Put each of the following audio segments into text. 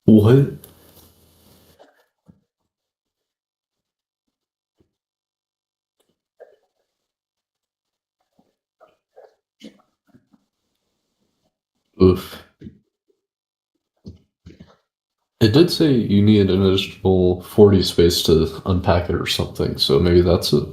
What? Oof. It did say you need an additional 40 space to unpack it or something, so maybe that's it.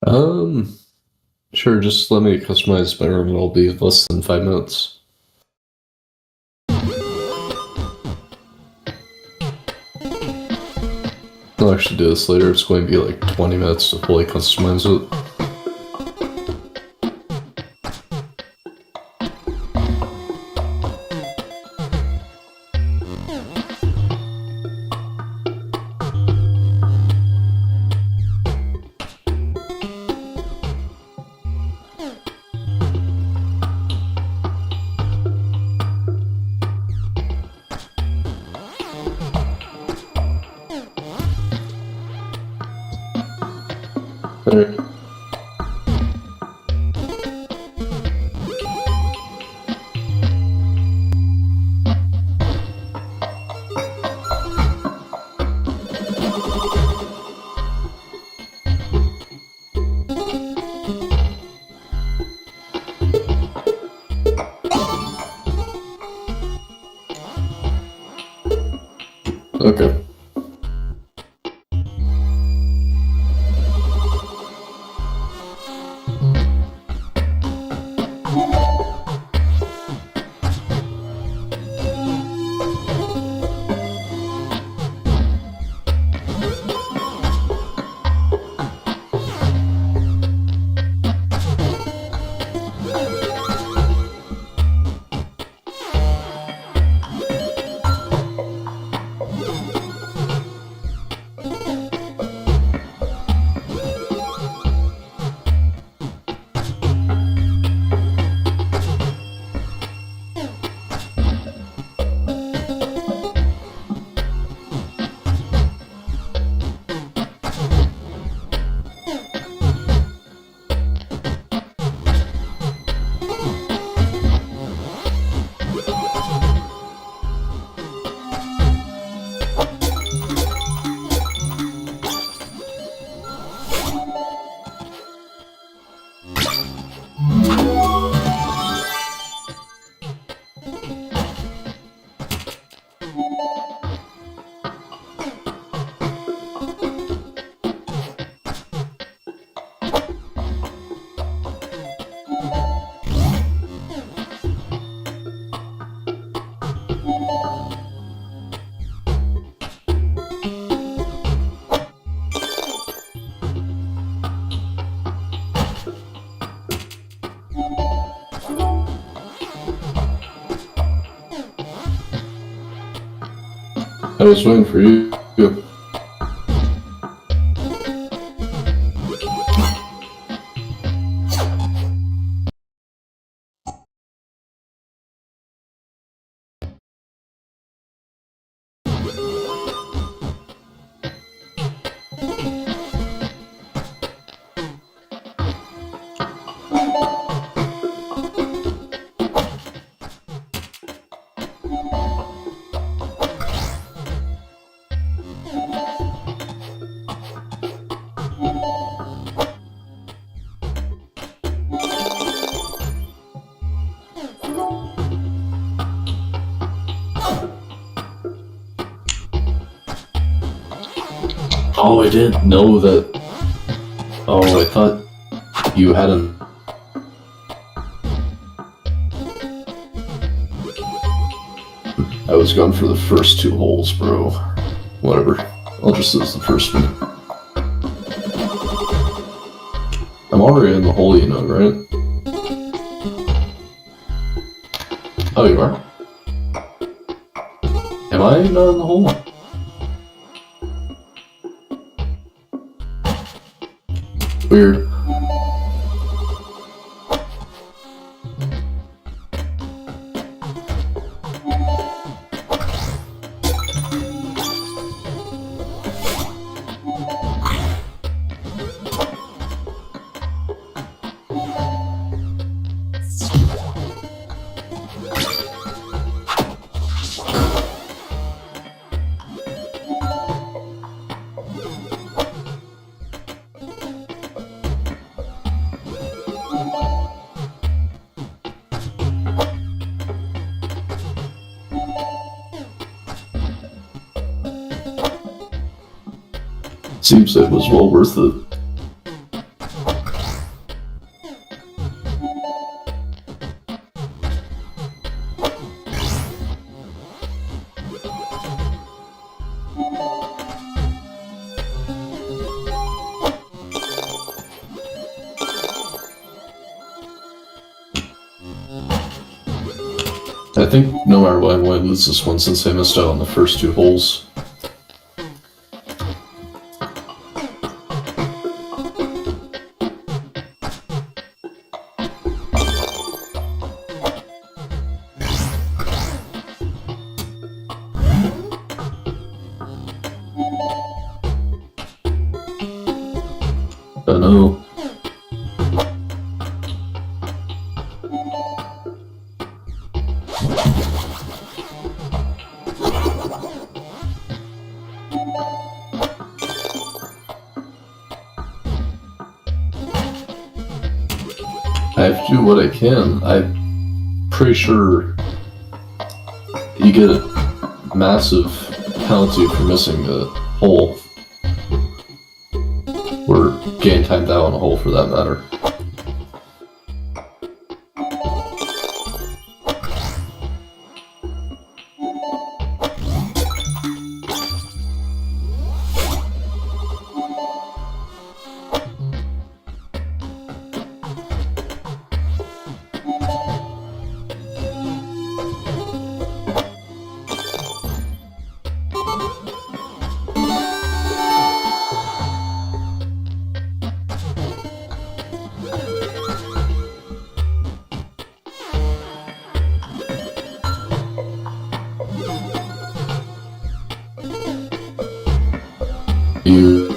Um, sure, just let me customize my room, it'll be less than 5 minutes. I'll actually do this later, it's going to be like 20 minutes to fully customize it. Alright. Okay. I was waiting for you. Oh, I didn't know that. Oh, I thought you hadn't. I was going for the first two holes, bro. Whatever. I'll just use the first one. I'm already in the hole, you know, right? Oh, you are? Am I not in the hole? Weird. Seems it was well worth it. I think no matter what, I'm going to lose this one since I missed out on the first two holes. Oh no. I have to do what I can. I'm pretty sure you get a massive penalty for missing a hole. Or getting timed out on a hole for that matter. You...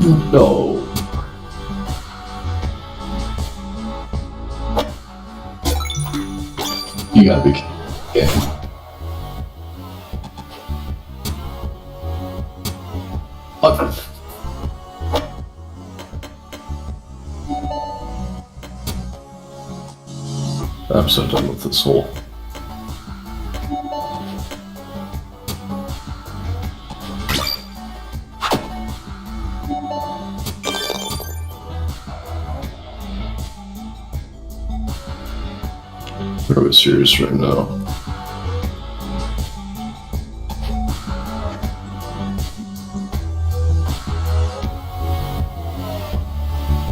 No. You gotta be kidding. What? I'm so done with this hole. Are we serious right now?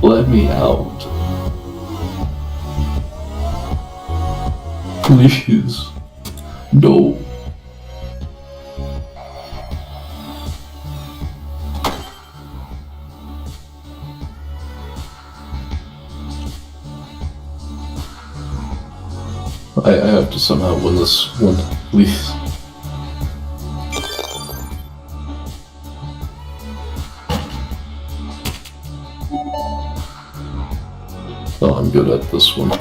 Let me out. Please. No. I have to somehow win this one, please. Oh, I'm good at this one.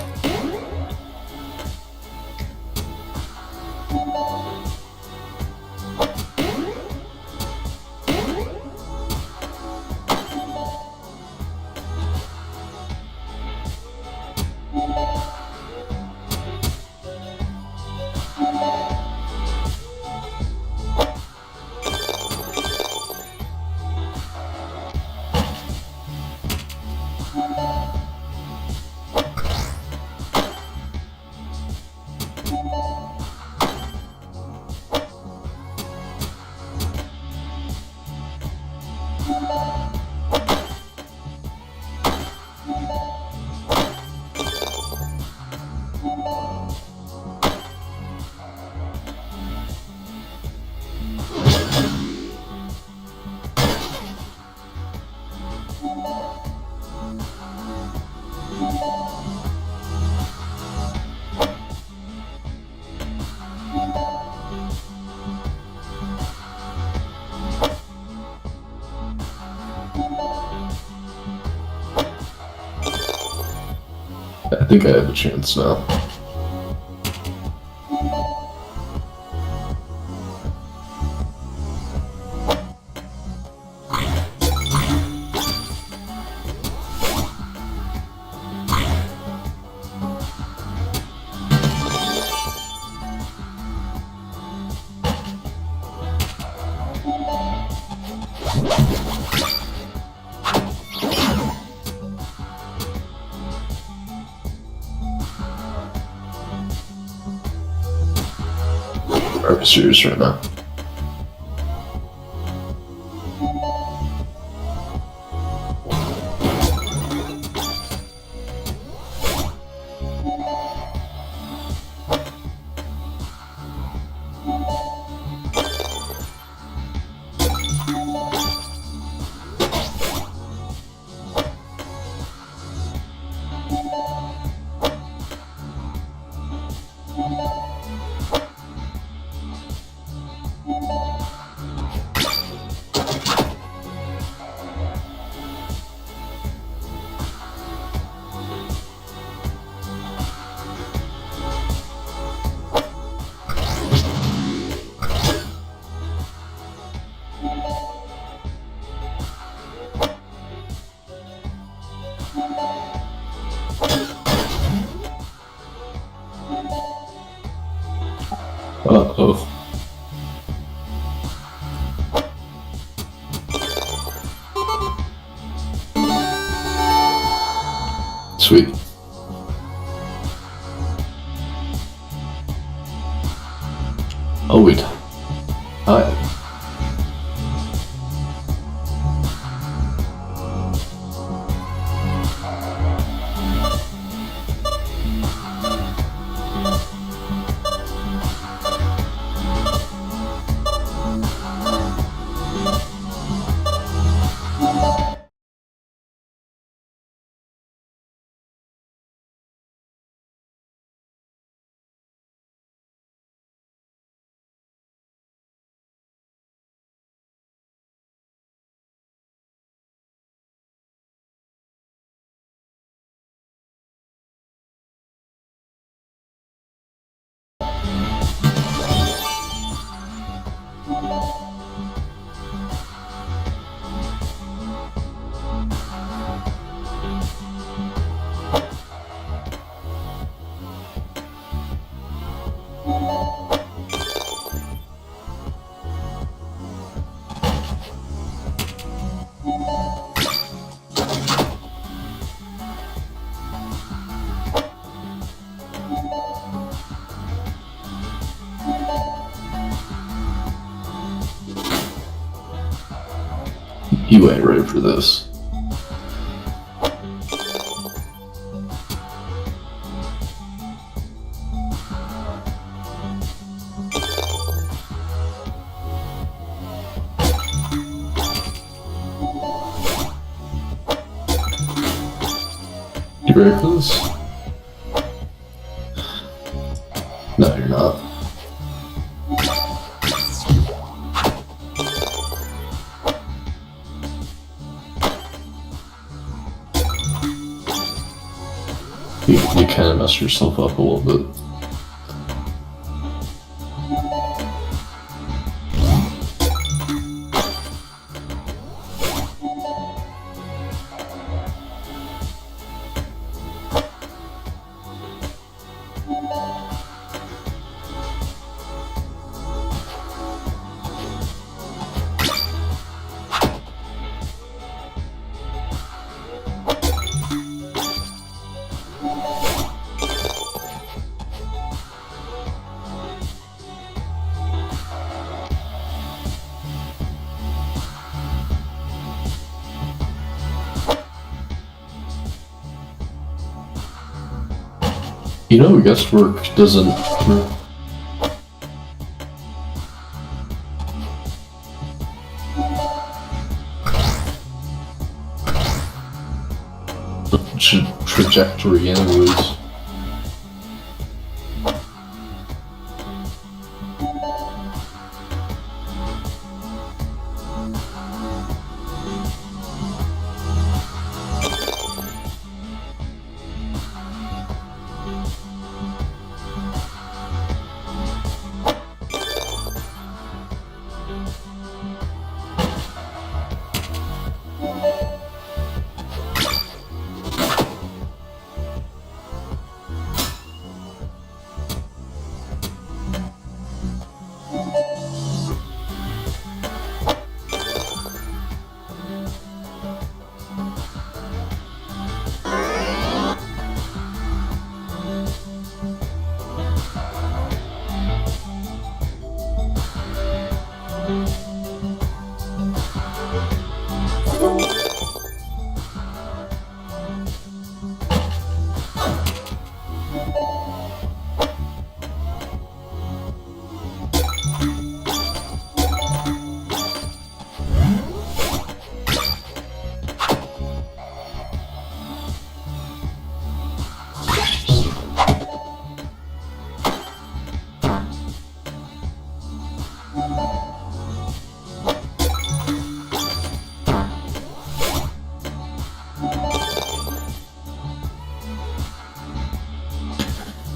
I think I have a chance now. Are we serious right now? Uh-oh. Sweet. Oh wait. Hi. You ain't ready for this. You ready for this? No, you're not. You kind of messed yourself up a little bit. You know, guesswork doesn't. Trajectory, anyways.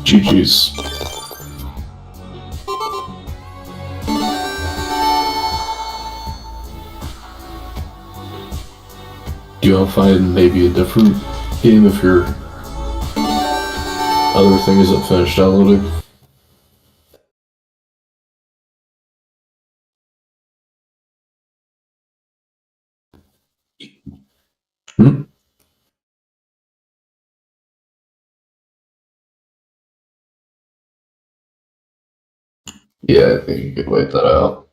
GG's. Do you want to find maybe a different game if your other thing isn't finished downloading? Hmm? Yeah, I think you could wait that out.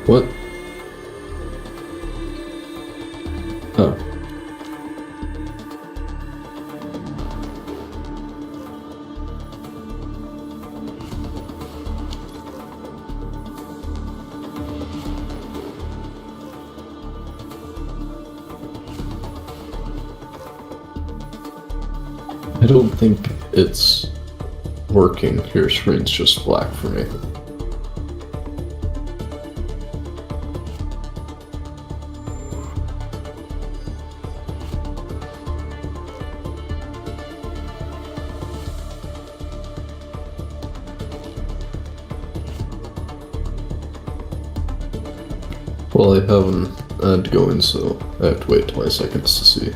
What? Oh. I don't think it's working. Your screen's just black for me. Well, I have an ad going, so I have to wait 20 seconds to see.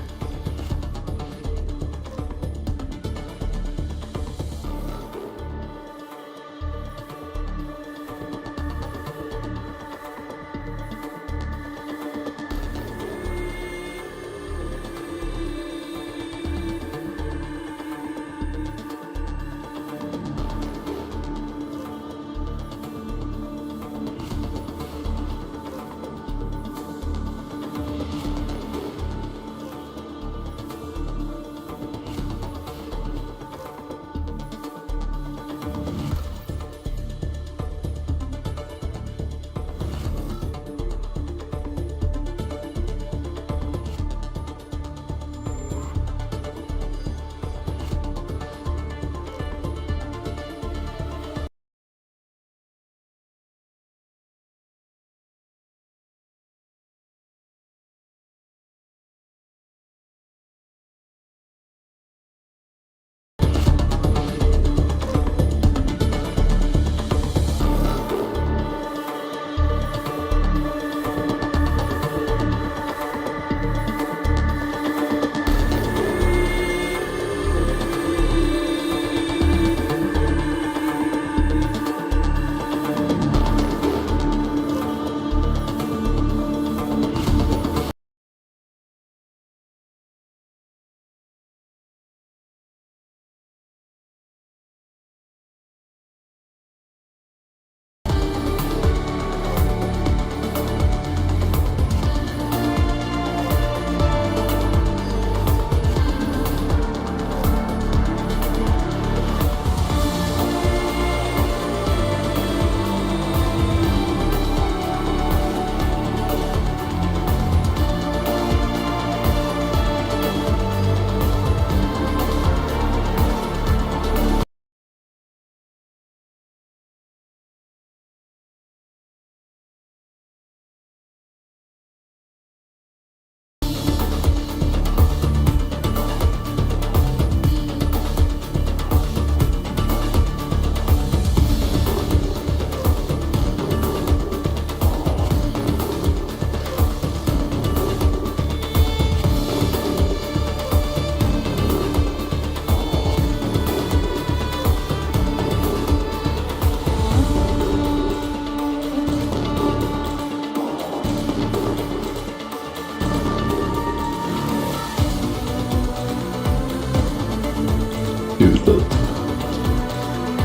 Dude, the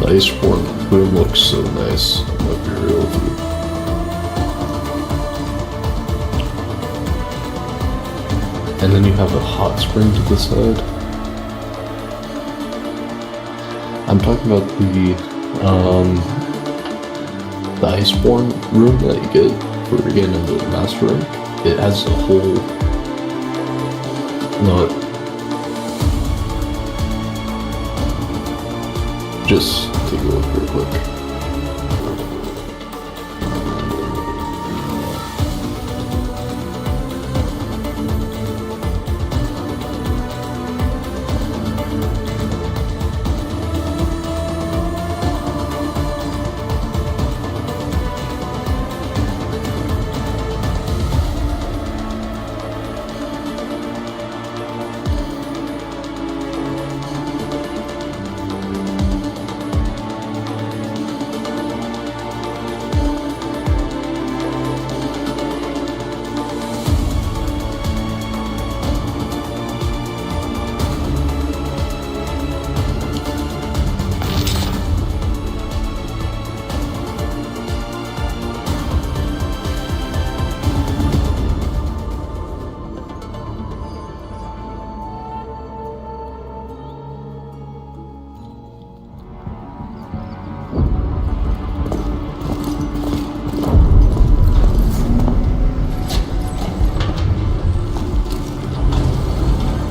Iceborne room looks so nice. I might be real with you. And then you have a hot spring to the side. I'm talking about the Iceborne room that you get for getting into the master rank. It has a whole, just take a look real quick.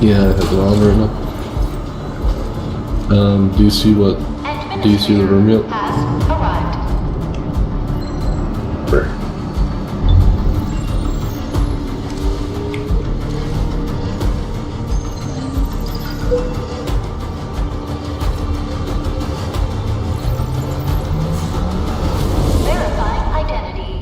Yeah, I have it on right now. Do you see the room yet? Has arrived. Where? Verifying identity.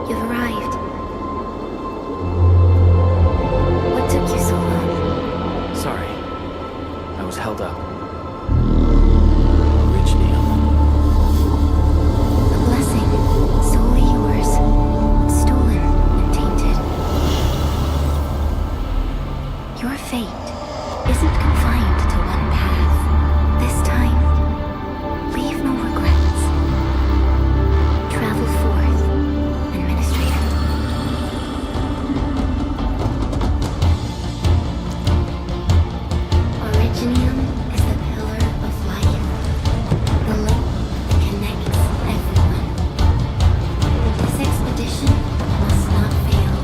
You've arrived. What took you so long? Sorry. I was held up. Rich Neil. A blessing, solely yours, stolen and tainted. Your fate isn't confined to one path. This time, leave no regrets. Travel forth, Administrator. Originium is the pillar of life, the link that connects everyone. This expedition must not fail.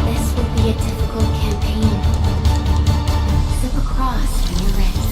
This will be a difficult campaign. Slip across when you're ready.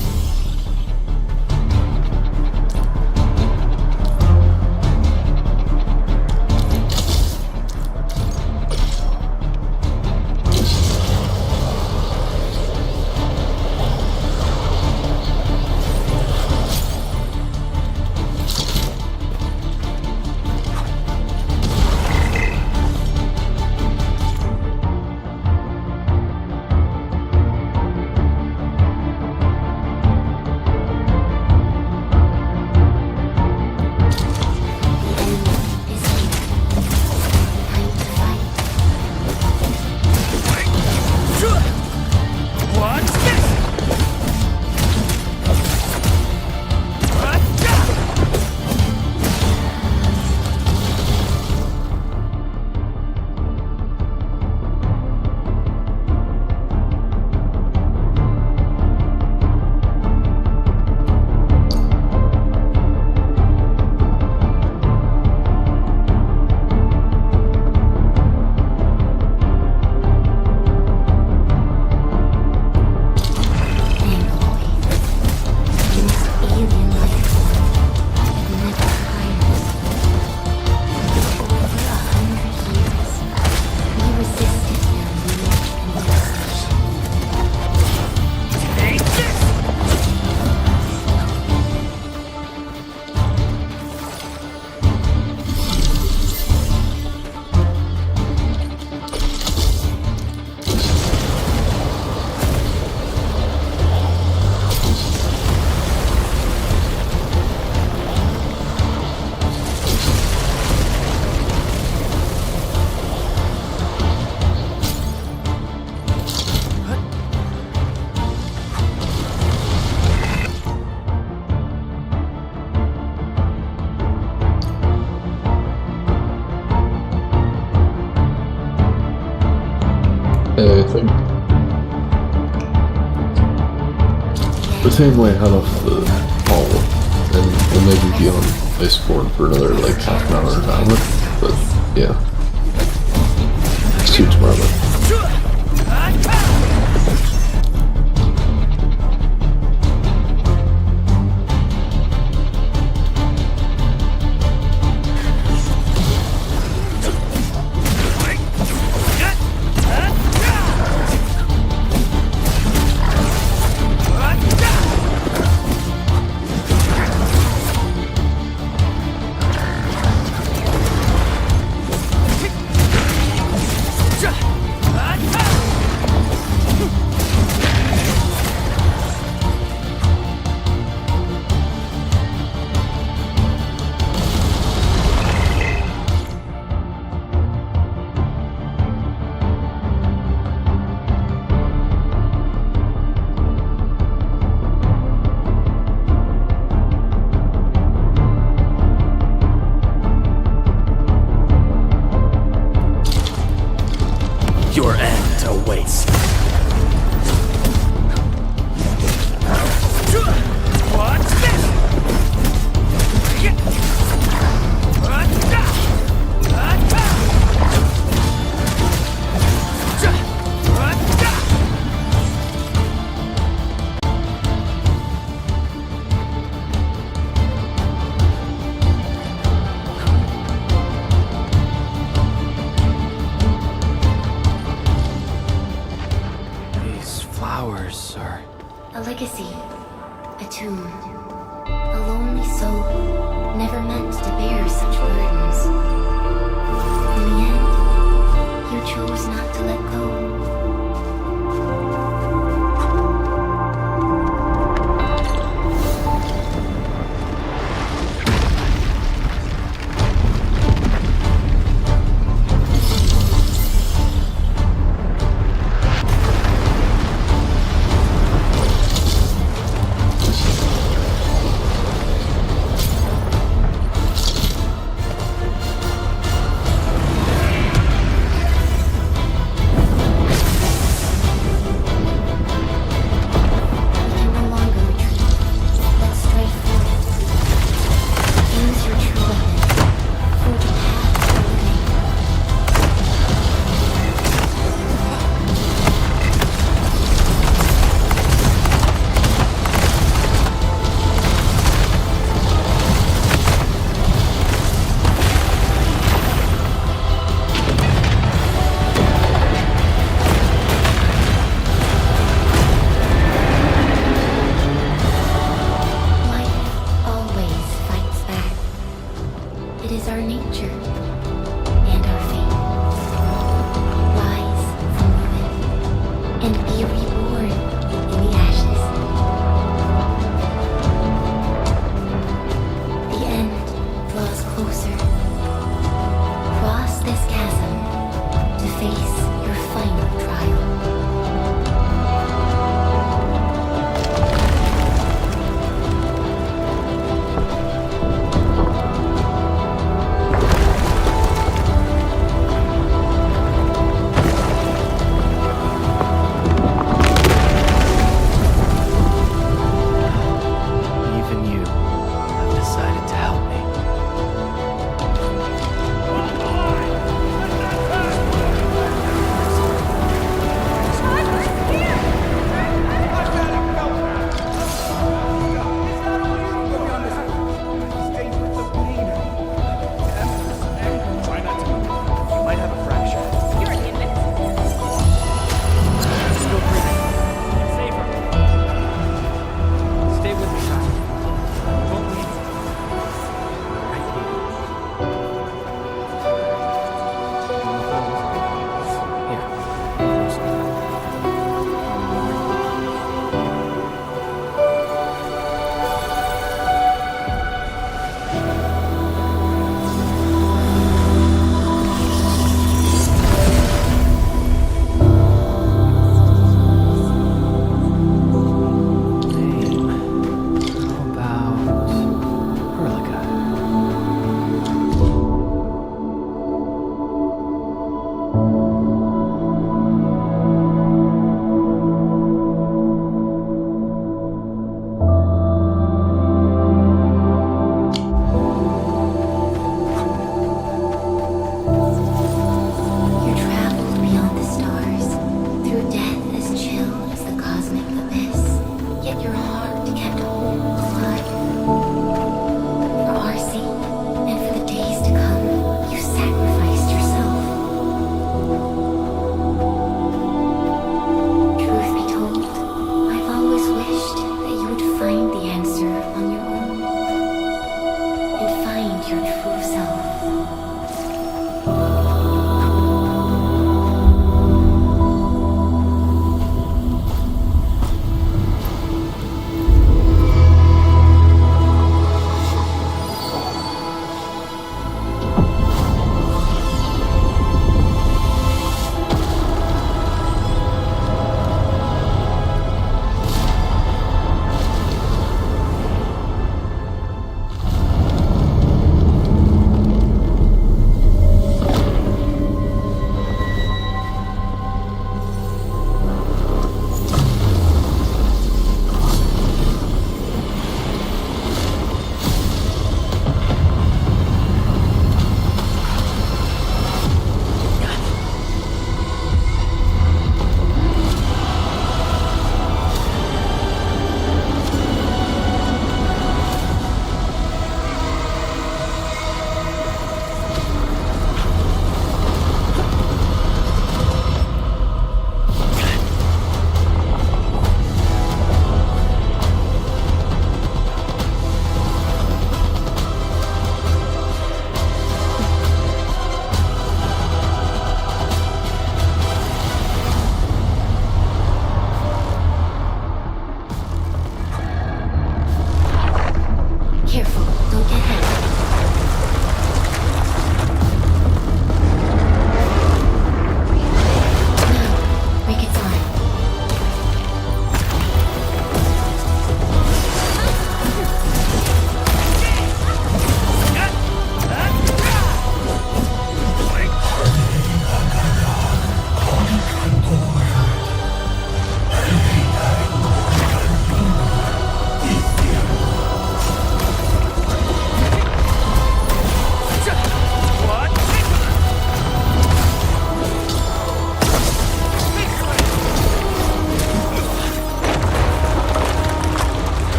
The end is here. Time to fight. What's this? And always, this alien life form never tires. For over 100 years, we resisted their rule and devastation. Take this! Hey, I think the same way out of the hall, and we'll maybe be on Iceborne for another like half an hour or an hour. But yeah, see you tomorrow. Then. Your end awaits. Watch this! These flowers are... A legacy, a tomb, a lonely soul, never meant to bear such burdens. In the end, you chose not to let go.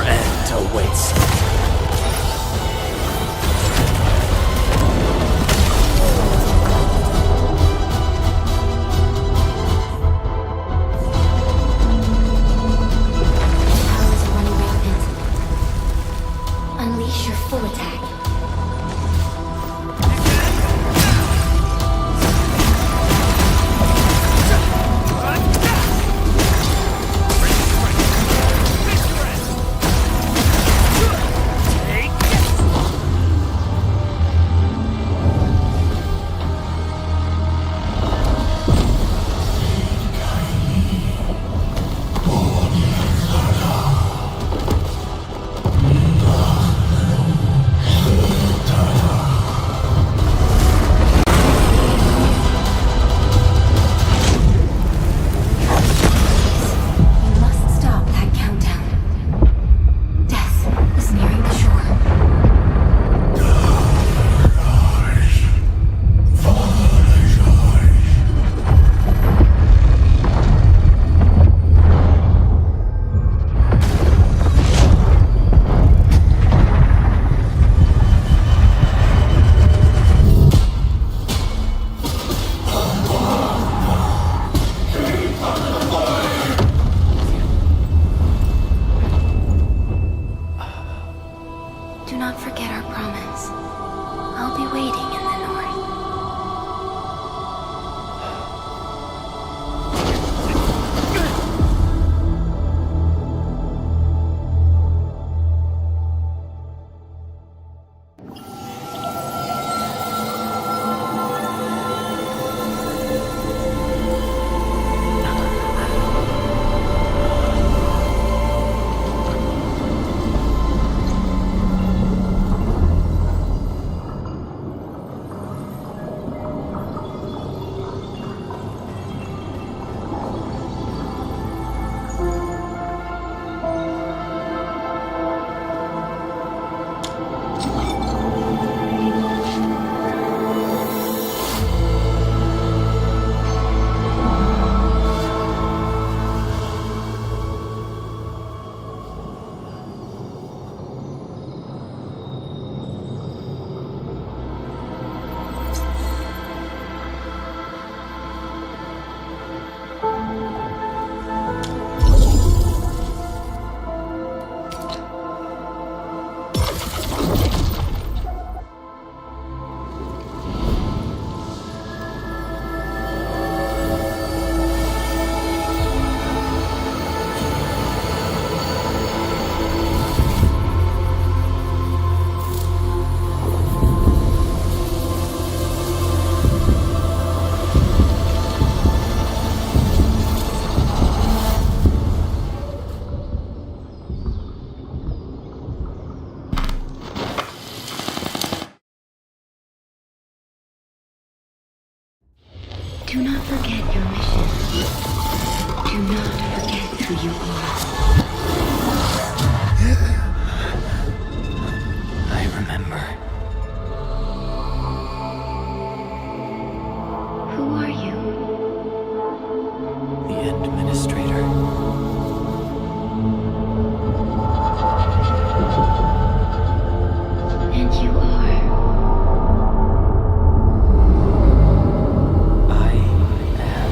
end awaits. Powers are running rampant. Unleash your full attack. You must stop that countdown. Death is nearing the shore. Do not forget our promise. I'll be waiting in the north. Do not forget your mission. Do not forget who you are. I remember. Who are you? The Administrator. And you are. I am.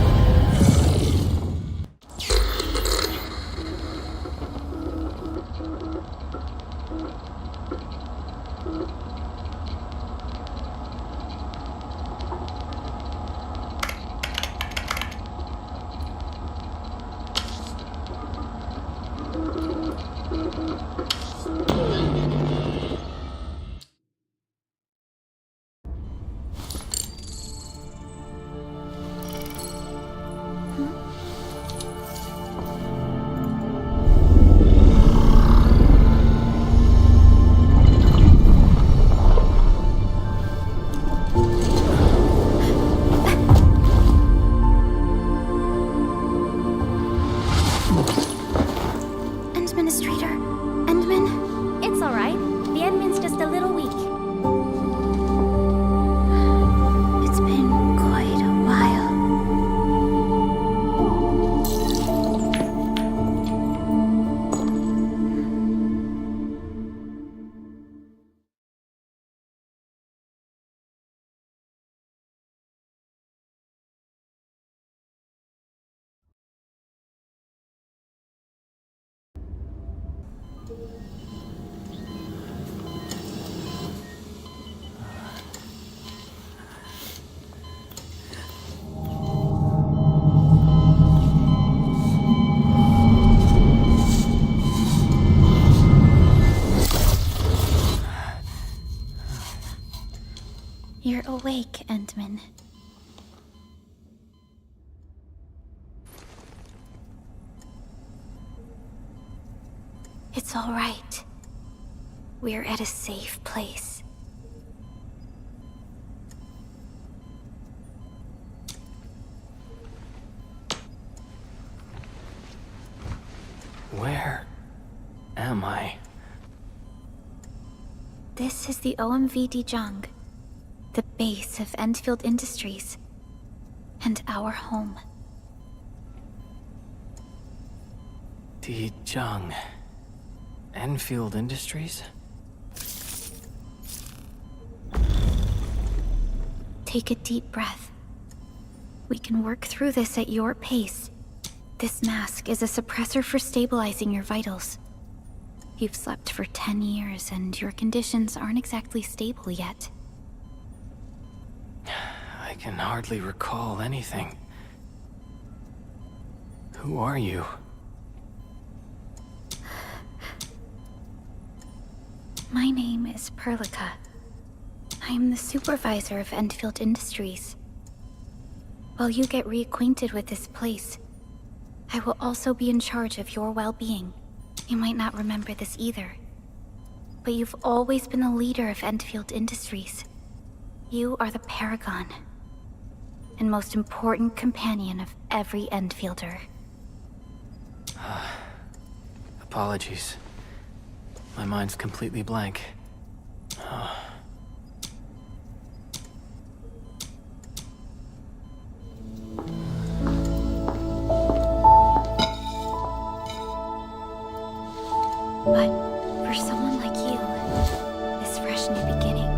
Administrator, Endman? You're awake, Endman. It's all right. We're at a safe place. Where am I? This is the OMV Dijong, the base of Endfield Industries, and our home. Dijong. Endfield Industries? Take a deep breath. We can work through this at your pace. This mask is a suppressor for stabilizing your vitals. You've slept for 10 years, and your conditions aren't exactly stable yet. I can hardly recall anything. Who are you? My name is Perlica. I am the supervisor of Endfield Industries. While you get reacquainted with this place, I will also be in charge of your well-being. You might not remember this either, but you've always been the leader of Endfield Industries. You are the paragon, and most important companion of every Endfielder. Apologies. My mind's completely blank. But for someone like you, this fresh new beginning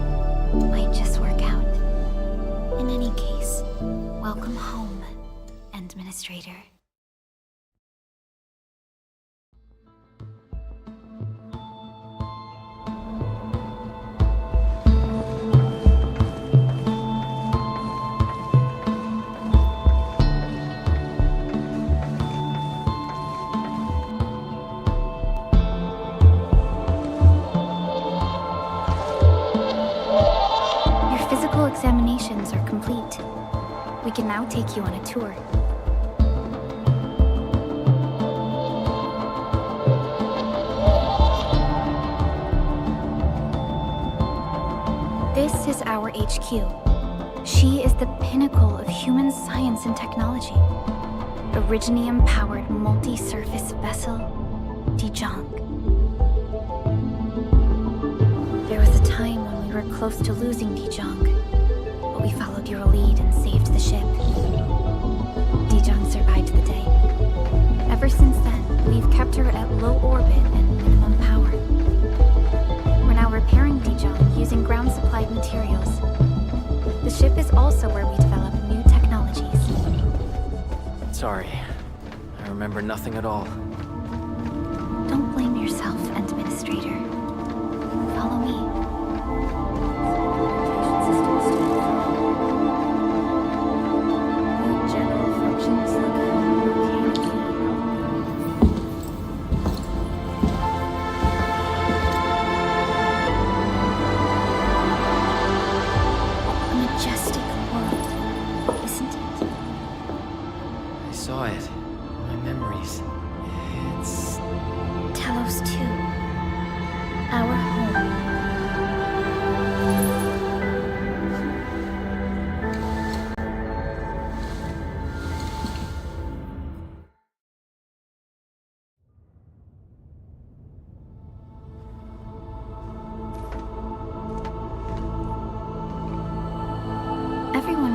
might just work out. In any case, welcome home, Administrator. Examinations are complete. We can now take you on a tour. This is our HQ. She is the pinnacle of human science and technology. Originium-powered multi-surface vessel, Dijong. There was a time when we were close to losing Dijong. But we followed your lead and saved the ship. Dijong survived the day. Ever since then, we've kept her at low orbit and minimum power. We're now repairing Dijong using ground-supplied materials. The ship is also where we develop new technologies. Sorry. I remember nothing at all. Don't blame yourself, Administrator. Follow me.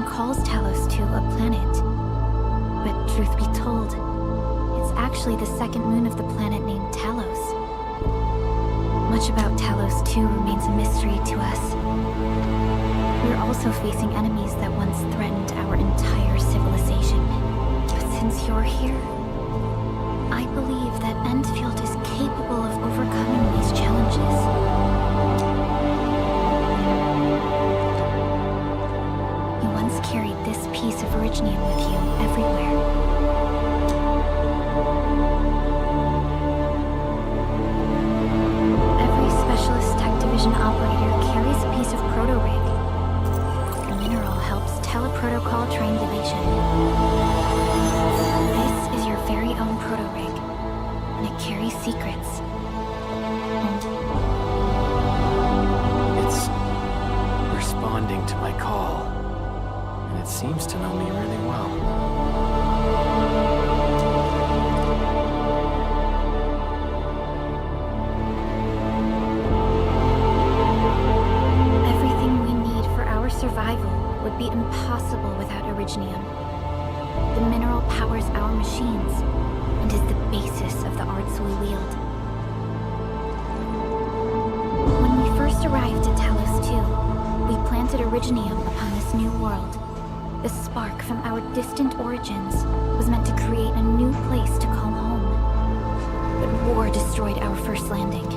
Calls Talos 2 a planet. But truth be told, it's actually the second moon of the planet named Talos. Much about Talos 2 remains a mystery to us. We're also facing enemies that once threatened our entire civilization. But since you're here, I believe that Endfield is capable of overcoming precision operator carries a piece of proto-rig. The mineral helps teleprotocol triangulation. This is your very own proto-rig, and it carries secrets. It's responding to my call, and it seems to know me really well. Everything we need for our survival would be impossible without Originium. The mineral powers our machines and is the basis of the arts we wield. When we first arrived at Talos II, we planted Originium upon this new world. The spark from our distant origins was meant to create a new place to call home. But war destroyed our first landing.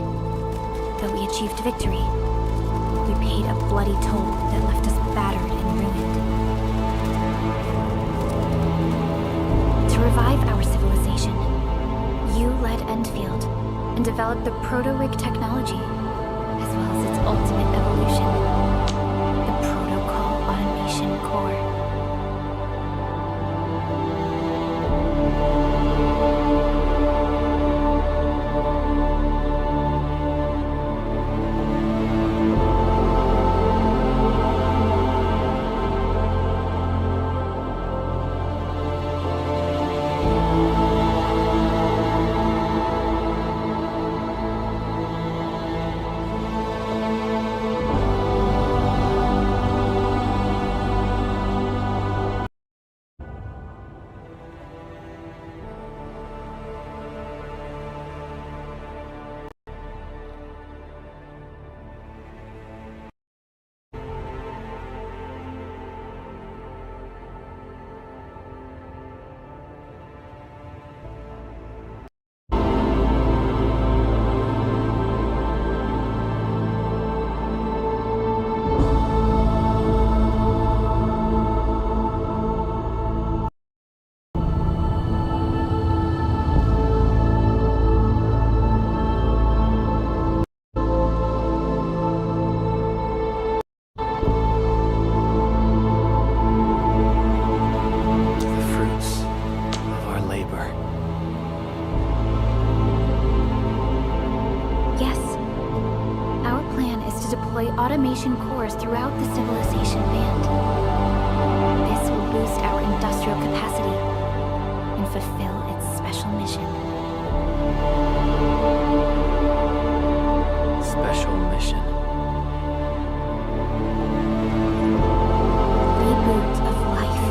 Though we achieved victory, we paid a bloody toll that left us battered and ruined. To revive our civilization, you led Endfield and developed the proto-rig technology, as well as its ultimate evolution, the Protocol Automation Core. Automation cores throughout the civilization band. This will boost our industrial capacity and fulfill its special mission. Special mission? Reboot of life.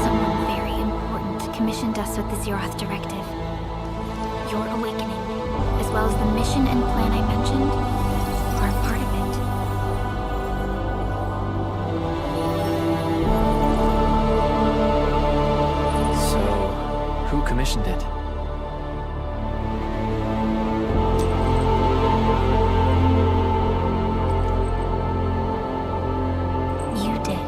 Someone very important commissioned us with the Zeroth Directive. Your awakening, as well as the mission and plan I mentioned, are a part of it. So, who commissioned it? You did.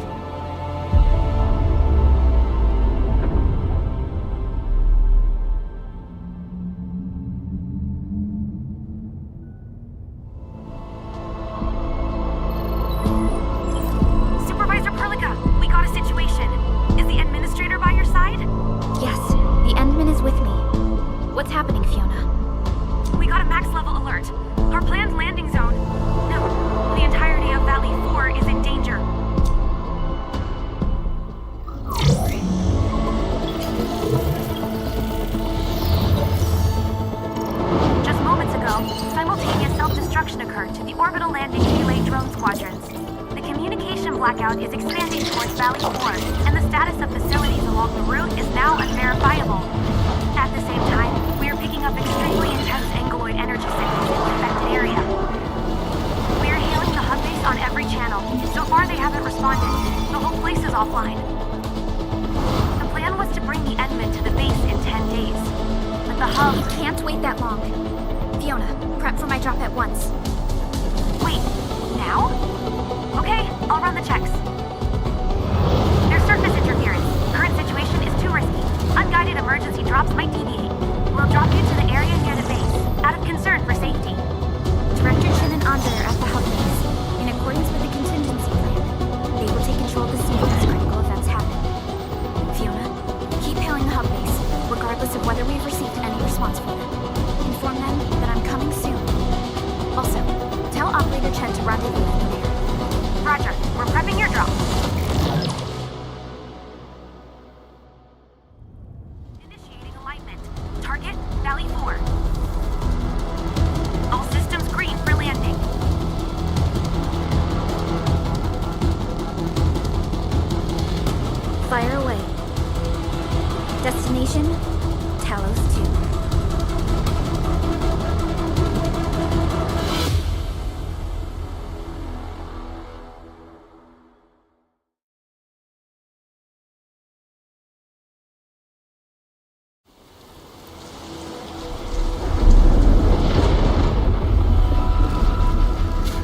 blackout is expanding towards Valley 4, and the status of facilities along the route is now unverifiable. At the same time, we are picking up extremely intense anguloid energy signals in the affected area. We are hailing the hub base on every channel. So far, they haven't responded. The whole place is offline. The plan was to bring the Endman to the base in 10 days. But the hub Can't wait that long. Fiona, prep for my drop at once. Wait, now? Okay, I'll run the checks. There's surface interference. Current situation is too risky. Unguided emergency whether we've received any response from them. Inform them that I'm coming soon. Also, tell Operator Chen to rendezvous with me there. Roger. We're prepping your drop. Initiating alignment. Target, Valley 4. All systems green for landing. Fire away. Destination, Talos 2.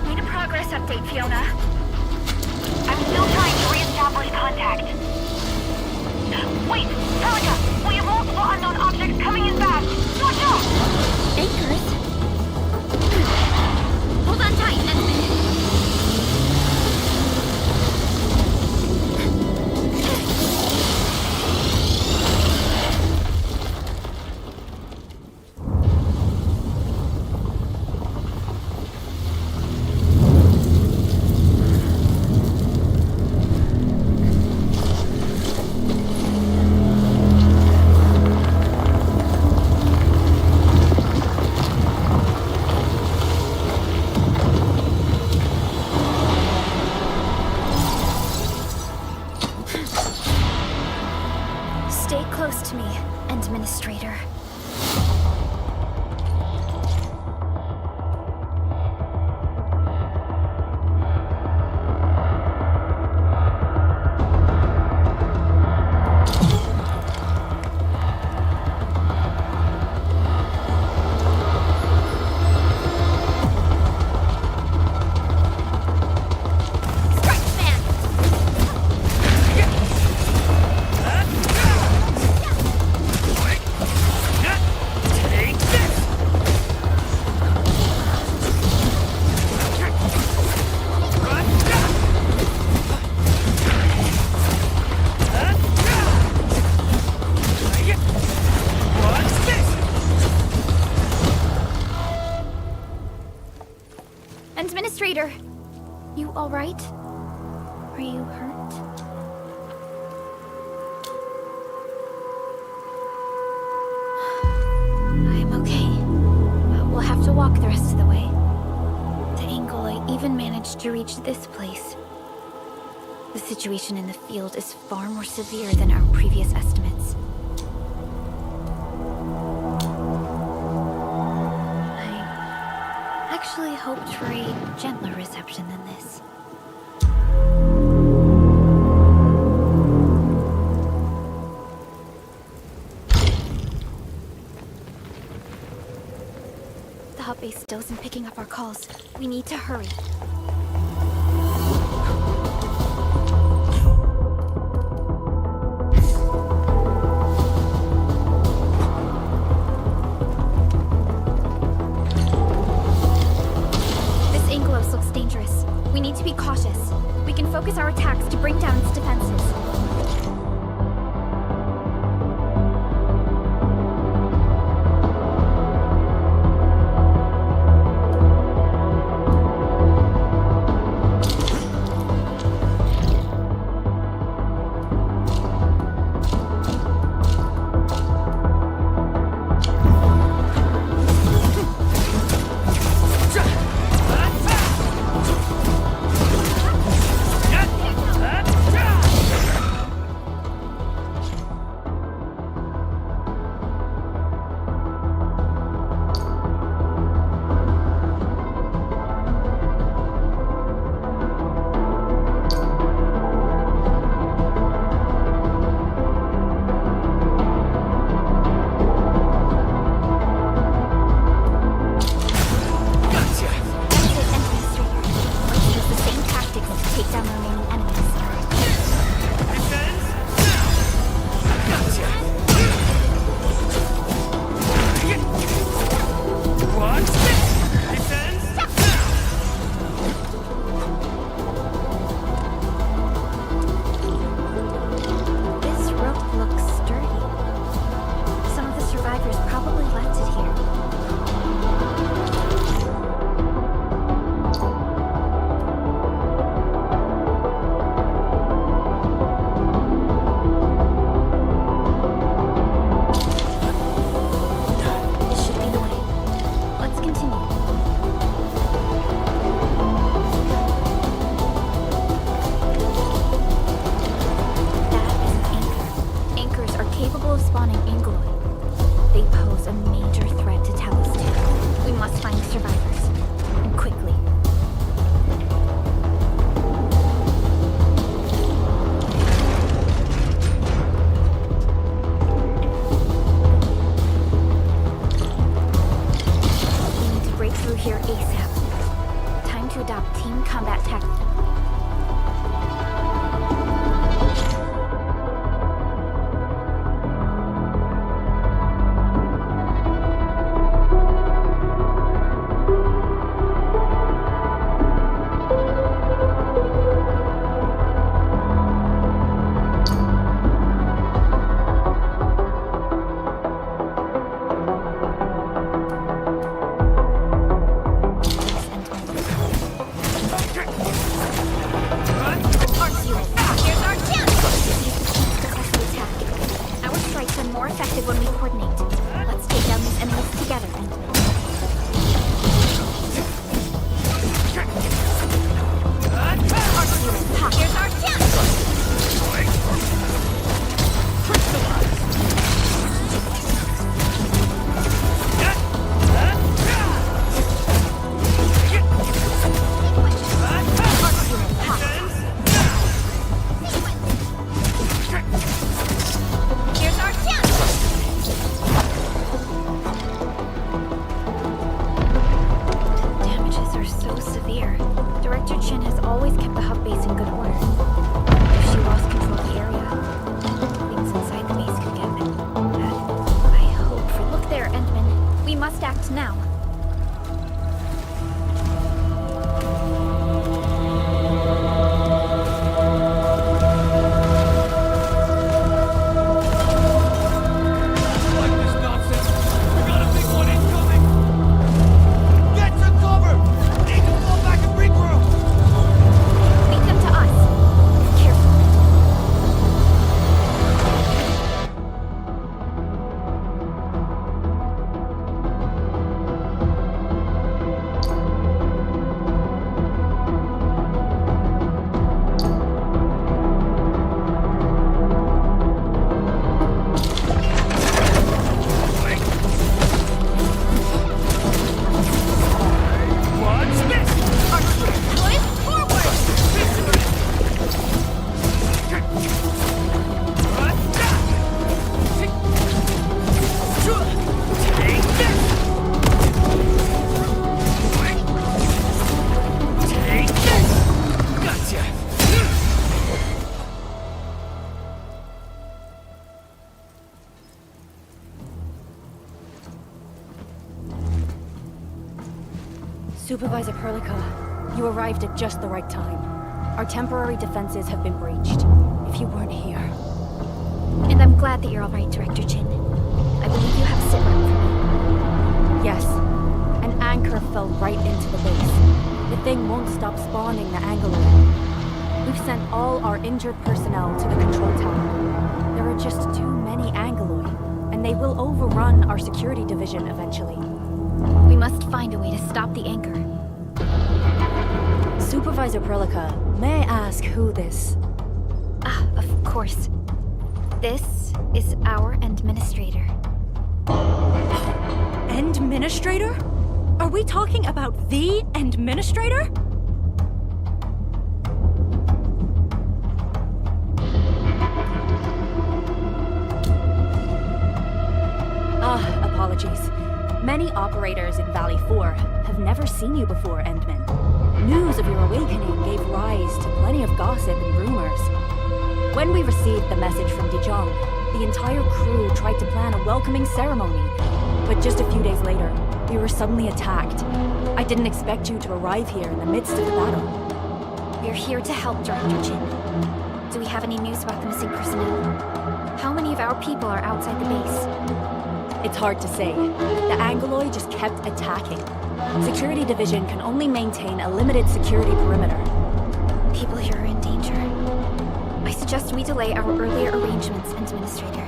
Need a progress update, Fiona. I'm still trying to reestablish contact. Wait! Celica! We have multiple unknown objects coming in fast! Watch out! Anchors? Hold on tight, Edmund. Stay close to me, Administrator. Administrator, you all right? Are you hurt? I'm okay, but we'll have to walk the rest of the way. The angle I even managed to reach this place. The situation in the field is far more severe than our previous estimates. I actually hoped for a gentler reception than this. The hub base still isn't picking up our calls. We need to hurry. We need to be cautious. We can focus our attacks to bring down its defenses. of spawning Angloid. They pose a major threat to Talos too. We must find the survivors. And quickly. We need to break through here ASAP. Time to adopt team combat tactics. Supervisor Perlica, you arrived at just the right time. Our temporary defenses have been breached. If you weren't here... And I'm glad that you're all right, Director Chin. I believe you have a sit rep for me. Yes. An anchor fell right into the base. The thing won't stop spawning the Angloid. We've sent all our injured personnel to the control tower. There are just too many Angloid, and they will overrun our security division eventually. We must find a way to stop the anchor. Supervisor Perlica, may I ask who this... Ah, of course. This is our administrator. Administrator? Are we talking about the administrator? Apologies. Many operators in Valley 4 have never seen you before, Endman. News of your awakening gave rise to plenty of gossip and rumors. When we received the message from Dijon, the entire crew tried to plan a welcoming ceremony. But just a few days later, we were suddenly attacked. I didn't expect you to arrive here in the midst of the battle. We're here to help, Director Chin. Do we have any news about the missing personnel? How many of our people are outside the base? It's hard to say. The Angloid just kept attacking. Security Division can only maintain a limited security perimeter. People here are in danger. I suggest we delay our earlier arrangements, Administrator.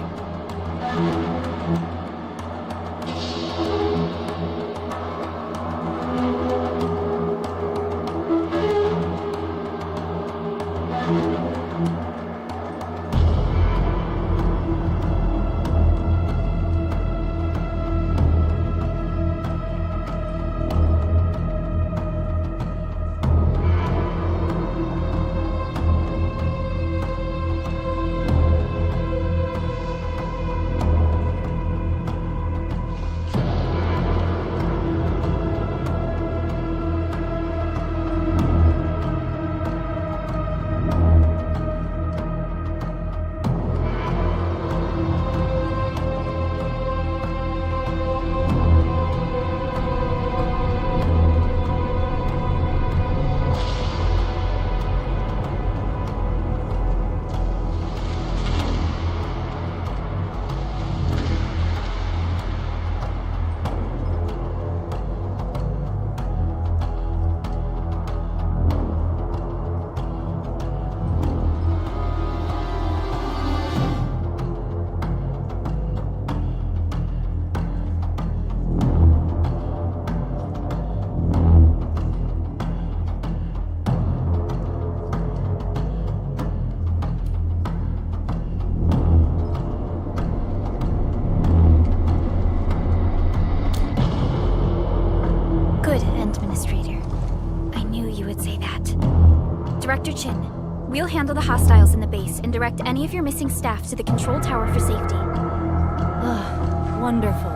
Dr. Chin. We'll handle the hostiles in the base and direct any of your missing staff to the control tower for safety. Ah, wonderful.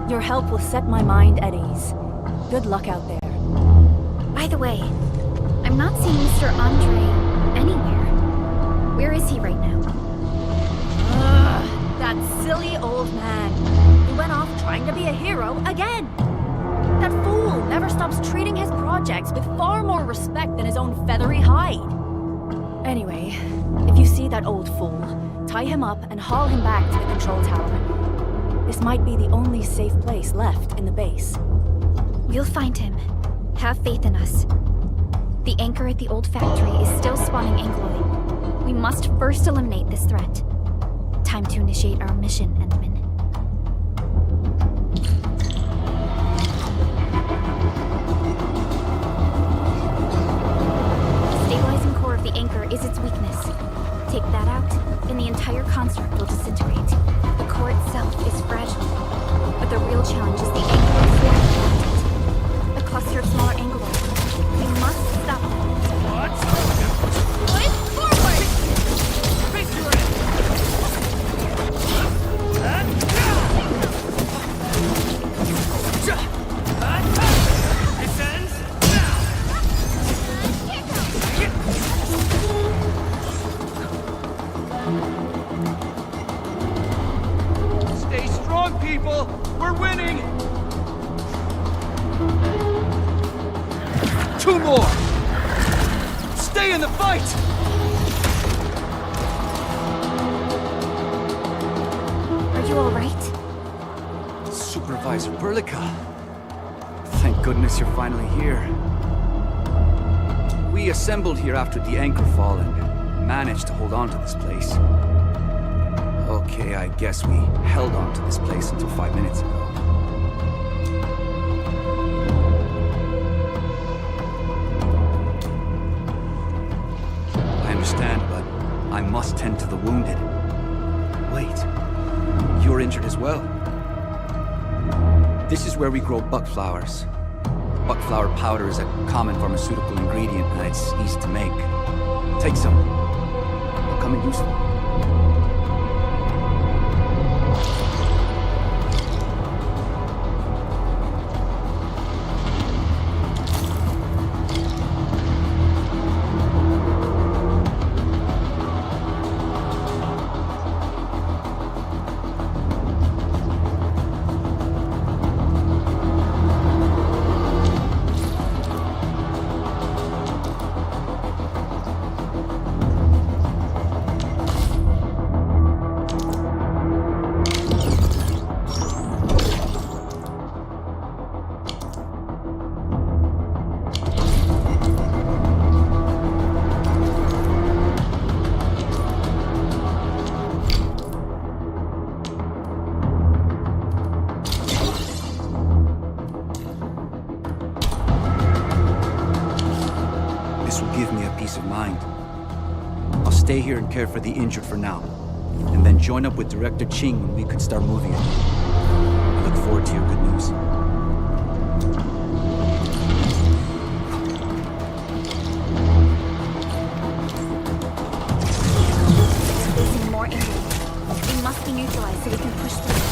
Your help will set my mind at ease. Good luck out there. By the way, I'm not seeing Mr. Andre anywhere. Where is he right now? Ugh, that silly old man. He went off trying to be a hero again. That fool never stops treating his projects with far more respect than his own feathery hide. Anyway, if you see that old fool, tie him up and haul him back to the control tower. This might be the only safe place left in the base. We'll find him. Have faith in us. The anchor at the old factory is still spawning Angloid. We must first eliminate this threat. Time to initiate our mission, Endman. The stabilizing core of the anchor is its weakness. Take that out, and the entire construct will disintegrate. The core itself is fragile, but the real challenge is the Angloid form around it. A cluster of smaller Angloids. We must stop them. Stay strong, people! We're winning! 2 more! Stay in the fight! Are you alright? Supervisor Burlica. Thank goodness you're finally here. We assembled here after the anchor fall and managed to hold on to this place. Okay, I guess we held on to this place until 5 minutes ago. I understand, but I must tend to the wounded. Wait, you're injured as well? This is where we grow buckflowers. Buckflower powder is a common pharmaceutical ingredient and it's easy to make. Take some. They'll come in useful. Peace of mind. I'll stay here and care for the injured for now, and then join up with Director Ching when we could start moving it. I look forward to your good news. Facing more enemies. They must be neutralized so we can push through.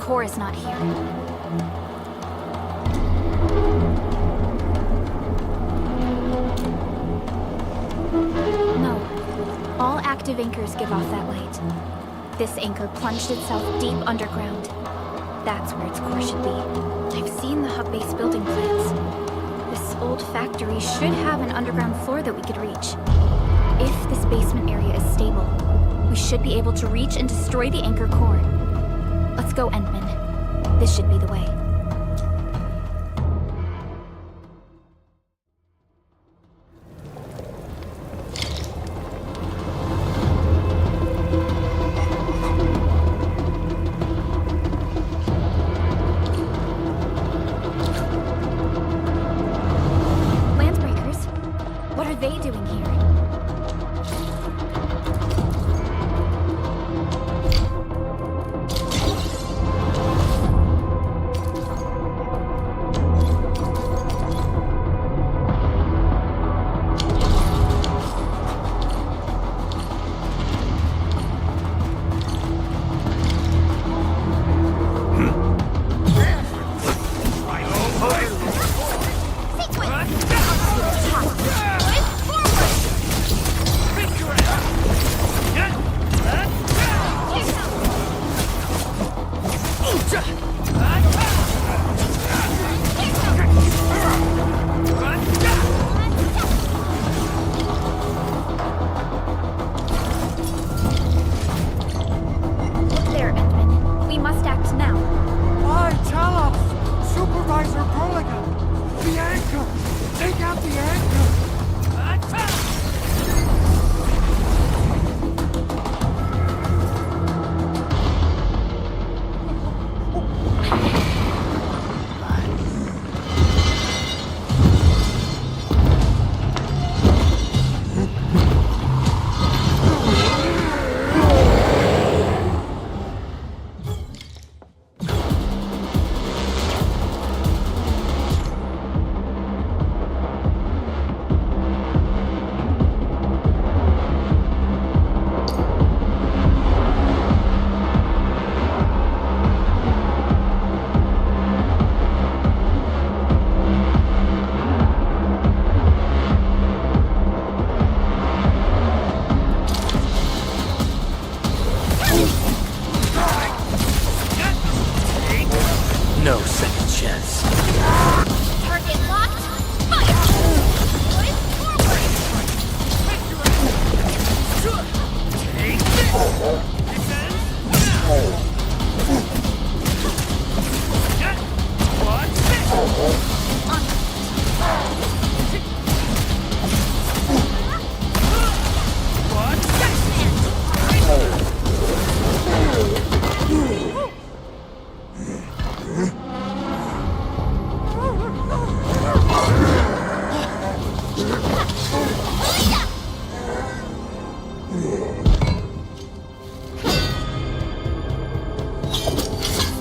Core is not here. active anchors give off that light. This anchor plunged itself deep underground. That's where its core should be. I've seen the hub base building plans. This old factory should have an underground floor that we could reach. If this basement area is stable, we should be able to reach and destroy the anchor core. Let's go, Endman. This should be the way. Landbreakers? What are they doing here? There, Endman. We must act now. Why, tell us! Supervisor Burlingame! The anchor! Take out the anchor! No second chance. Target locked. Fire!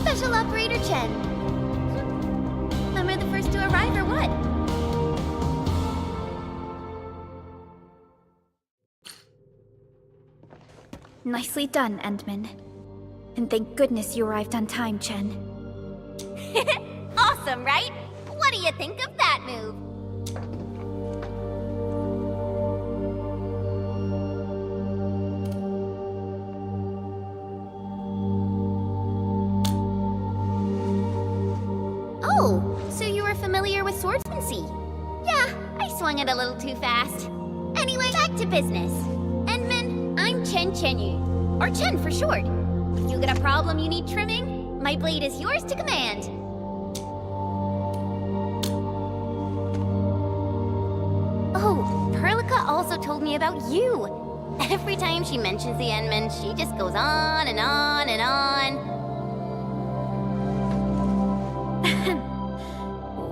Special Operator Chen. Am I the first to arrive or what? Nicely done, Endman. And thank goodness you arrived on time, Chen. Awesome, right? What do you think of that move? Oh, so you were familiar with swordsmancy? Yeah, I swung it a little too fast. Anyway, back to business. Endman, I'm Chen Chenyu, or Chen for short. If you got a problem you need trimming, my blade is yours to command. Oh, Perlica also told me about you. Every time she mentions the Endman, she just goes on and on and on.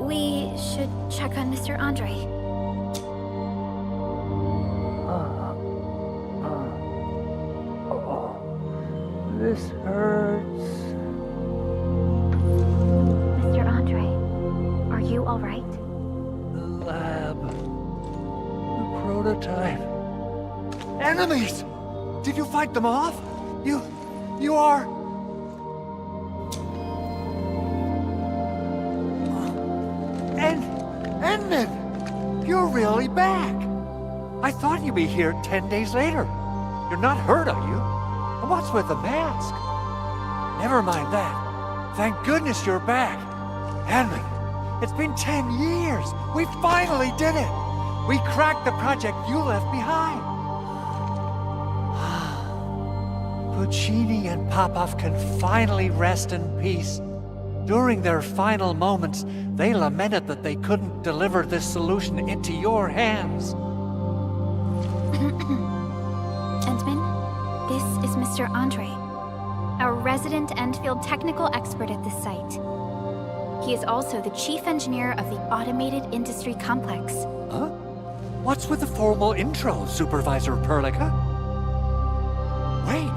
We should check on Mr. Andre. This hurts. Mr. Andre, are you all right? The lab. The prototype. Enemies! Did you fight them off? You are... Endman! You're really back! I thought you'd be here 10 days later. You're not hurt, are you? And what's with the mask? Never mind that. Thank goodness you're back. Edmund, it's been 10 years. We finally did it. We cracked the project you left behind. Puccini and Popov can finally rest in peace. During their final moments, they lamented that they couldn't deliver this solution into your hands. Endman, this is Mr. Andre, our resident Endfield technical expert at this site. He is also the chief engineer of the Automated Industry Complex. Huh? What's with the formal intro, Supervisor Perlica? Wait,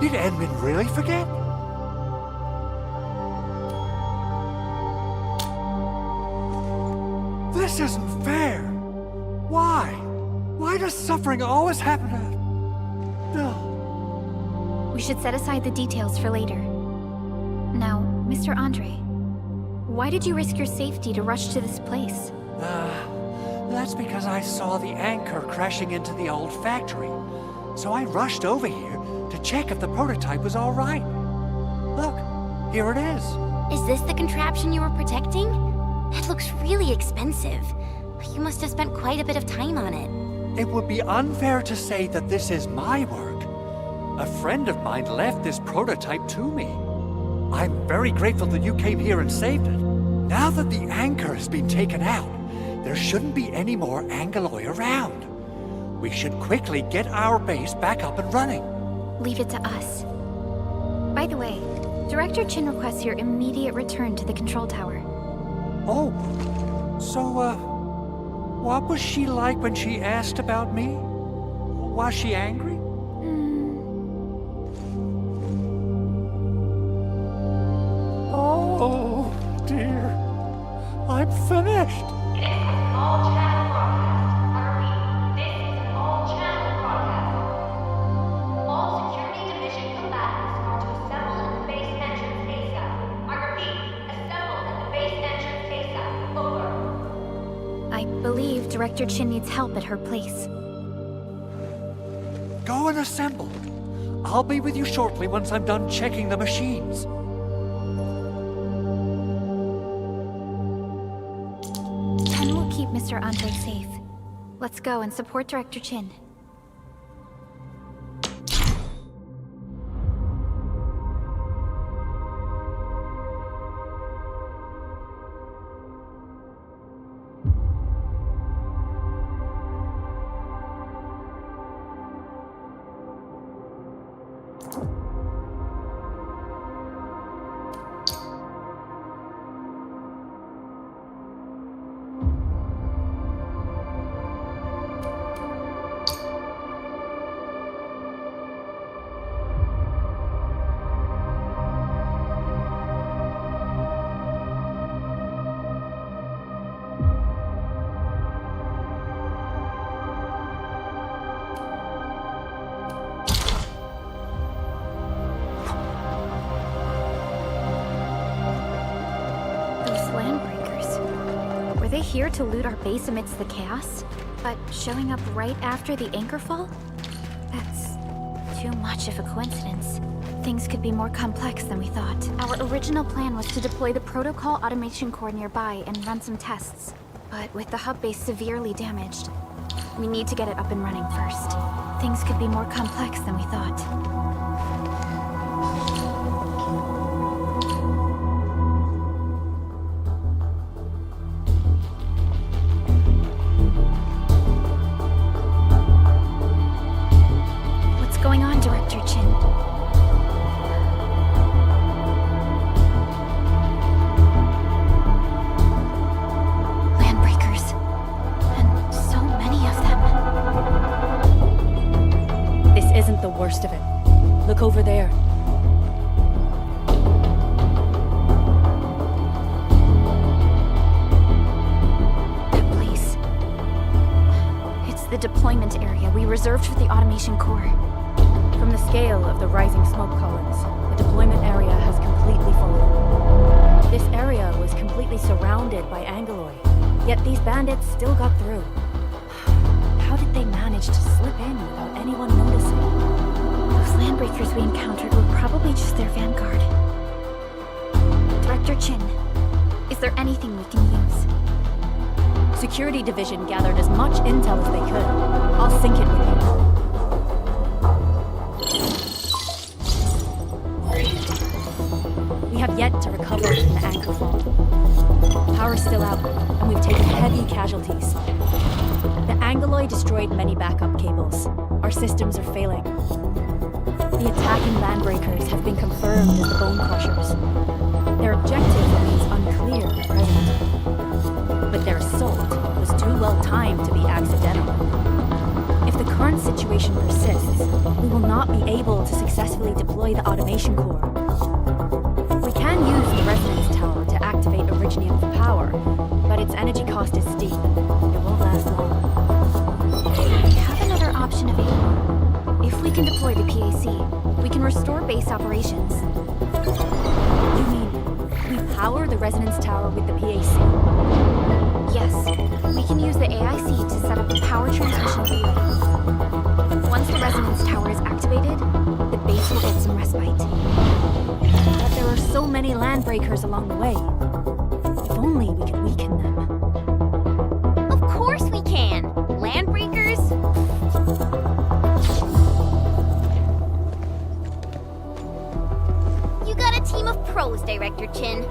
did Edmund really forget? This isn't fair. Why? Why does suffering always happen to... No. We should set aside the details for later. Now, Mr. Andre, why did you risk your safety to rush to this place? That's because I saw the anchor crashing into the old factory. So I rushed over here to check if the prototype was all right. Look, here it is. Is this the contraption you were protecting? It looks really expensive. You must have spent quite a bit of time on it. It would be unfair to say that this is my work. A friend of mine left this prototype to me. I'm very grateful that you came here and saved it. Now that the anchor has been taken out, there shouldn't be any more Angeloi around. We should quickly get our base back up and running. Leave it to us. By the way, Director Chin requests your immediate return to the control tower. Oh, so, what was she like when she asked about me? Was she angry? Oh, dear. I'm finished. This is an all-channel broadcast. I repeat, this is an all-channel broadcast. All security division combatants are to assemble at the base entrance ASAP. I repeat, assemble at the base entrance ASAP. Over. I believe Director Chin needs help at her place. Go and assemble. I'll be with you shortly once I'm done checking the machines. Ken will keep Mr. Andre safe. Let's go and support Director Chin. Were they here to loot our base amidst the chaos? But showing up right after the anchor fall? That's too much of a coincidence. Things could be more complex than we thought. Our original plan was to deploy the protocol automation core nearby and run some tests. But with the hub base severely damaged, we need to get it up and running first. Things could be more complex than we thought. Of it. Look over there. That place. It's the deployment area we reserved for the automation core. From the scale of the rising smoke columns, the deployment area has completely fallen. This area was completely surrounded by Angeloi, yet these bandits still got through. How How did they manage to slip in without anyone noticing? Those landbreakers we encountered were probably just their vanguard. Director Chin, is there anything we can use? Security Division gathered as much intel as they could. I'll sync it with you. We have yet to recover from the anchor fault. Power's still out, and we've taken heavy casualties. The Angoloi destroyed many backup cables. Our systems are failing. The attacking landbreakers have been confirmed as the Bone Crushers. Their objective remains unclear at present. But their assault was too well timed to be accidental. If the current situation persists, we will not be able to successfully deploy the automation core. We can use the resonance tower to activate Originium for power, but its energy cost is steep. It won't last long. We have another option available. If we can deploy the PAC, we can restore base operations. You mean we power the resonance tower with the PAC? Yes, we can use the AIC to set up a power transmission relay. Once the resonance tower is activated, the base will get some respite. But there are so many landbreakers along the way. If only we could weaken them. Of course we can! Landbreakers? You got a team of pros, Director Chin.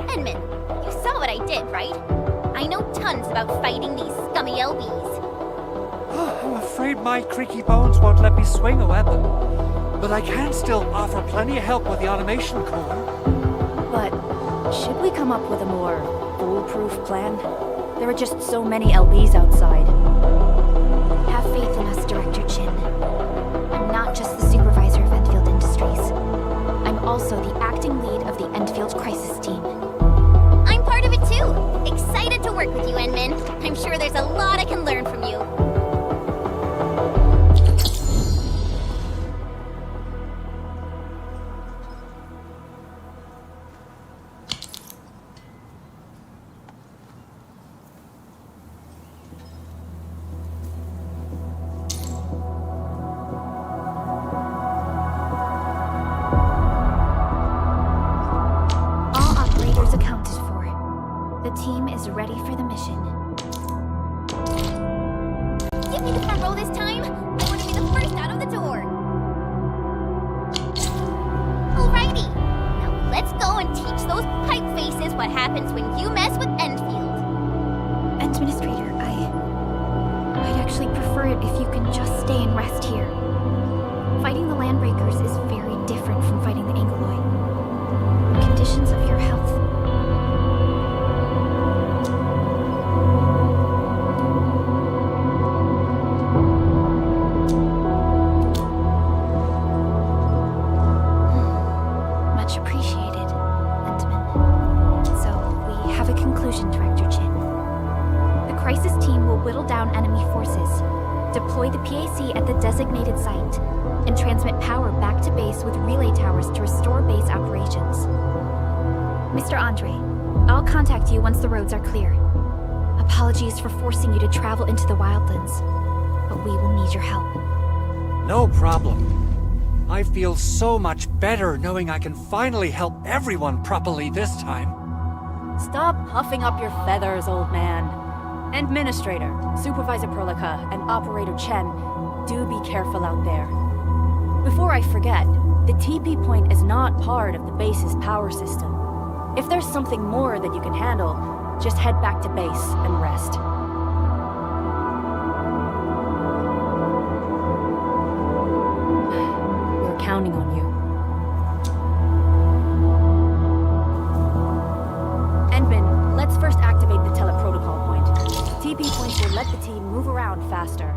Edmund, you saw what I did, right? I know tons about fighting these scummy LBs. I'm afraid my creaky bones won't let me swing a weapon. But I can still offer plenty of help with the automation core. But should we come up with a more foolproof plan? There are just so many LBs outside. Have faith in us, Director Chin. I'm not just the supervisor of Endfield Industries. I'm also the acting lead of the Endfield Crisis Team. I'm part of it too! Excited to work with you, Enman. I'm sure there's a lot I can learn from you. All operators accounted for. The team is ready for the mission. Give me the front row this time! I want to be the first out of the door! Alrighty! Now let's go and teach those pipe faces what happens when you mess with Endfield. Administrator, I'd actually prefer it if you can just stay and rest here. Fighting the Landbreakers is very different from fighting the Angoloi. Conditions of your health. Much appreciated, Endman. So, we have a conclusion, Director Chin. The Crisis Team will whittle down enemy forces, deploy the PAC at the designated site, and transmit power back to base with relay towers to restore base operations. Mr. Andre, I'll contact you once the roads are clear. Apologies for forcing you to travel into the wildlands, but we will need your help. No problem. I feel so much better knowing I can finally help everyone properly this time. Stop puffing up your feathers, old man. Administrator, Supervisor Perlica, and Operator Chen, do be careful out there. Before I forget, the TP point is not part of the base's power system. If there's something more that you can handle, just head back to base and rest. We're counting on you. Endman, let's first activate the teleprotocol point. TP points will let the team move around faster.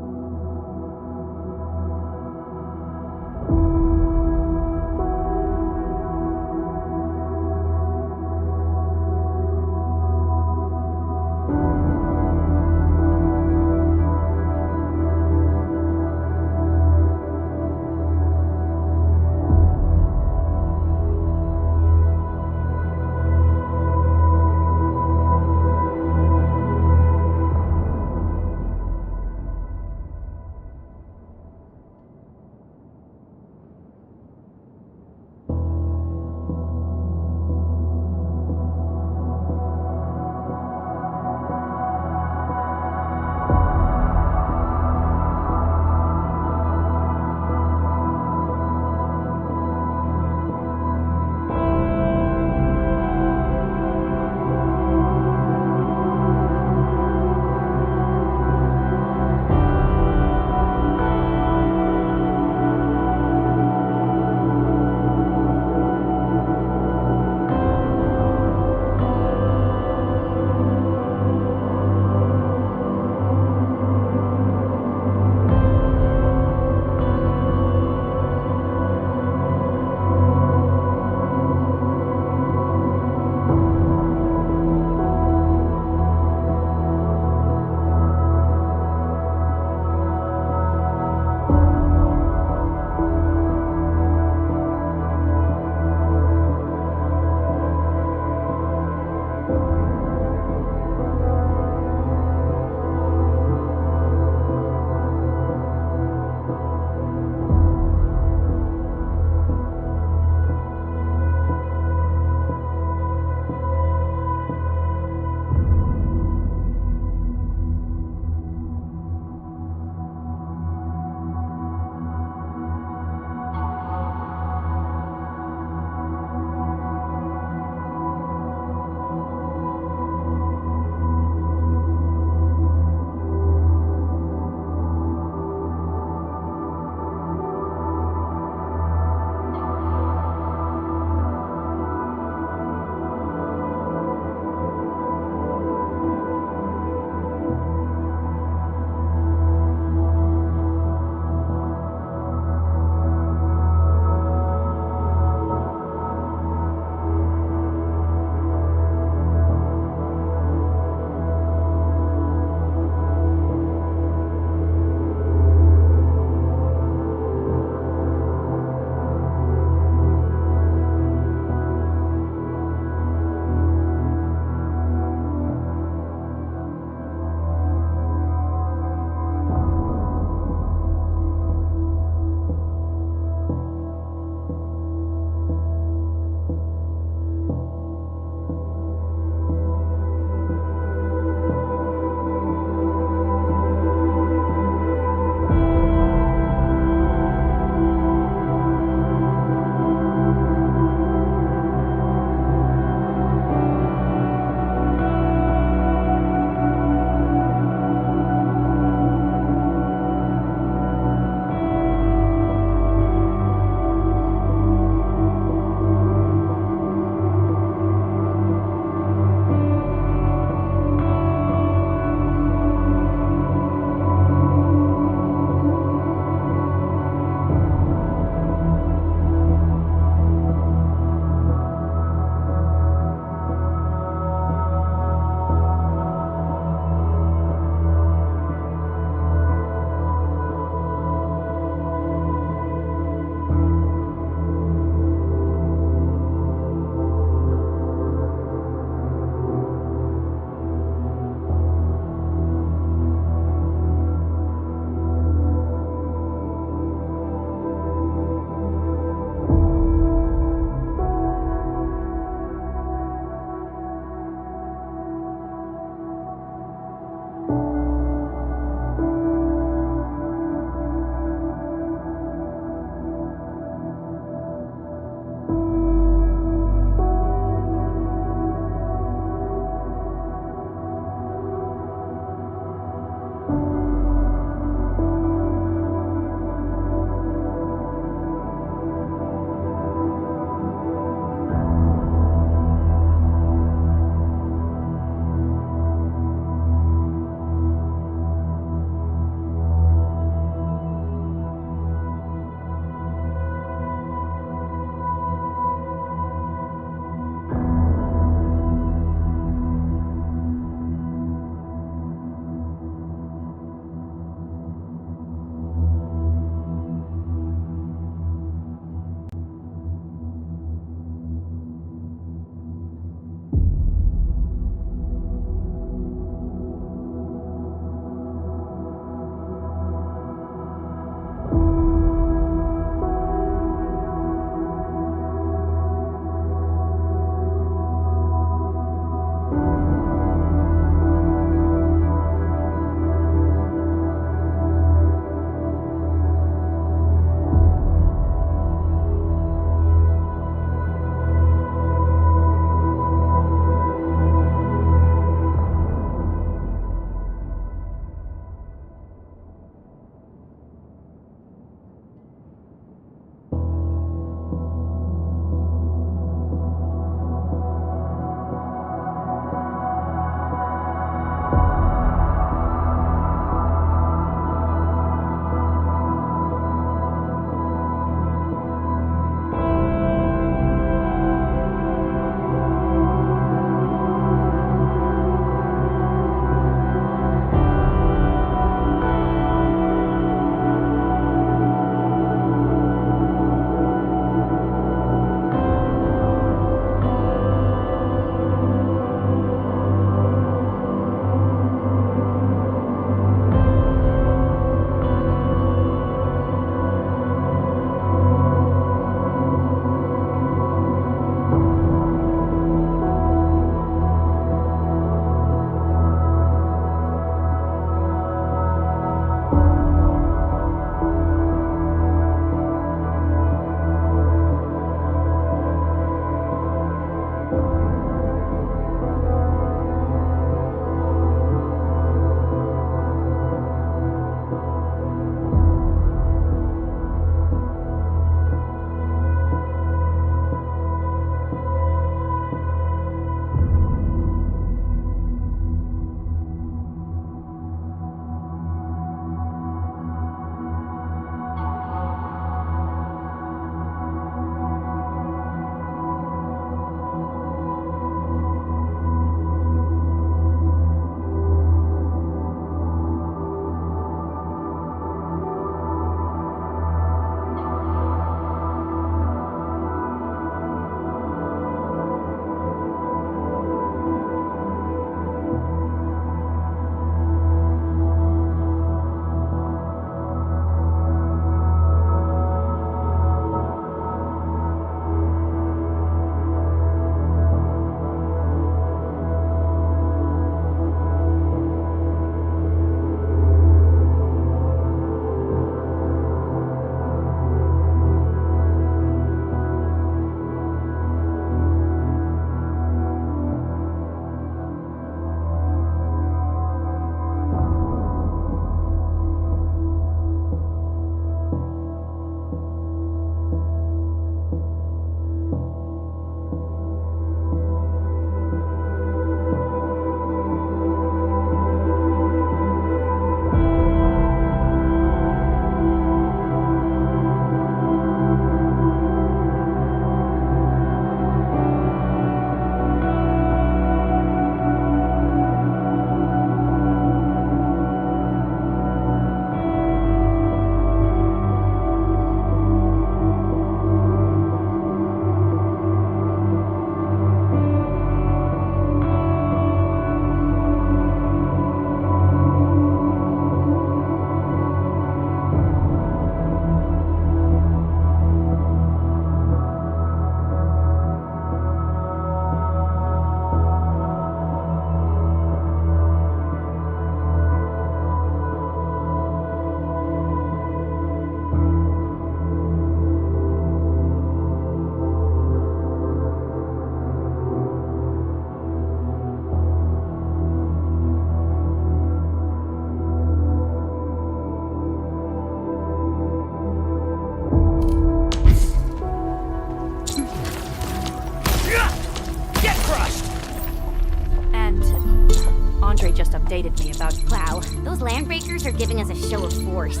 updated me about Plow. Those landbreakers are giving us a show of force.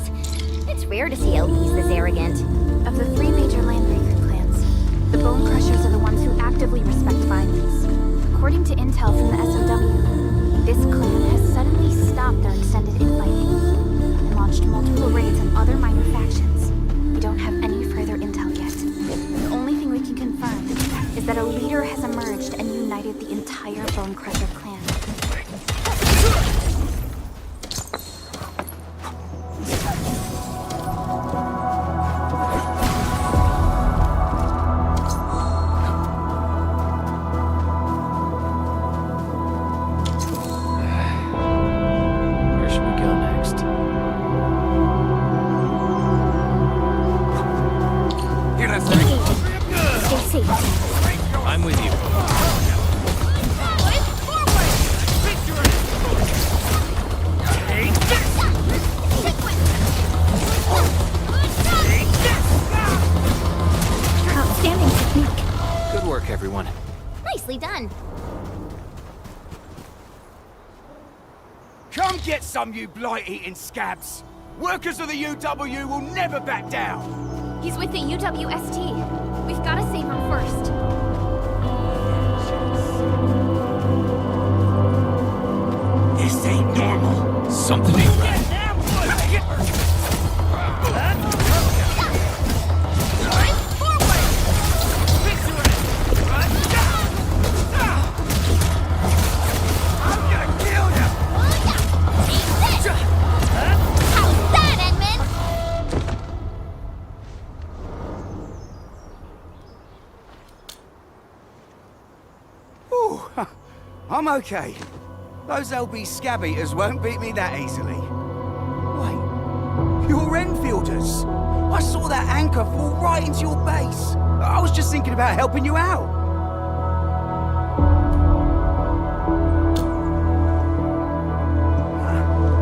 It's rare to see LBs this arrogant. Of the three major landbreaker clans, the Bone Crushers are the ones who actively respect violence. According to intel from the SOW, this clan has suddenly stopped their extended infighting and launched multiple raids on other minor factions. We don't have any further intel yet. The only thing we can confirm is that a leader has emerged and united the entire Bone Crusher clan. Where should we go next? Stay safe. I'm with you. Outstanding technique. Good work, everyone. Nicely done. Come get some, you blight-eating scabs! Workers of the UW will never back down! He's with the UWST. We've got to save him first. This ain't normal! Something ain't right. How's that, Edmund? Ooh, I'm okay. Those LB scab eaters won't beat me that easily. Wait, you're Enfielders. I saw that anchor fall right into your base. I was just thinking about helping you out.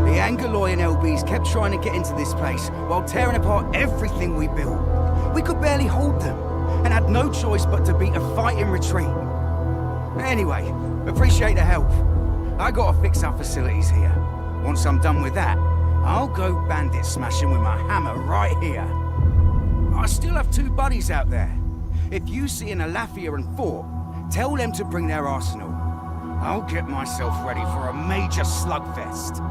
The Angoloyan LBs kept trying to get into this place while tearing apart everything we built. We could barely hold them, and had no choice but to beat a fight in retreat. Anyway, appreciate the help. I gotta fix our facilities here. Once I'm done with that, I'll go bandit smashing with my hammer right here. I still have 2 buddies out there. If you see an Alafia and Fort, tell them to bring their arsenal. I'll get myself ready for a major slugfest.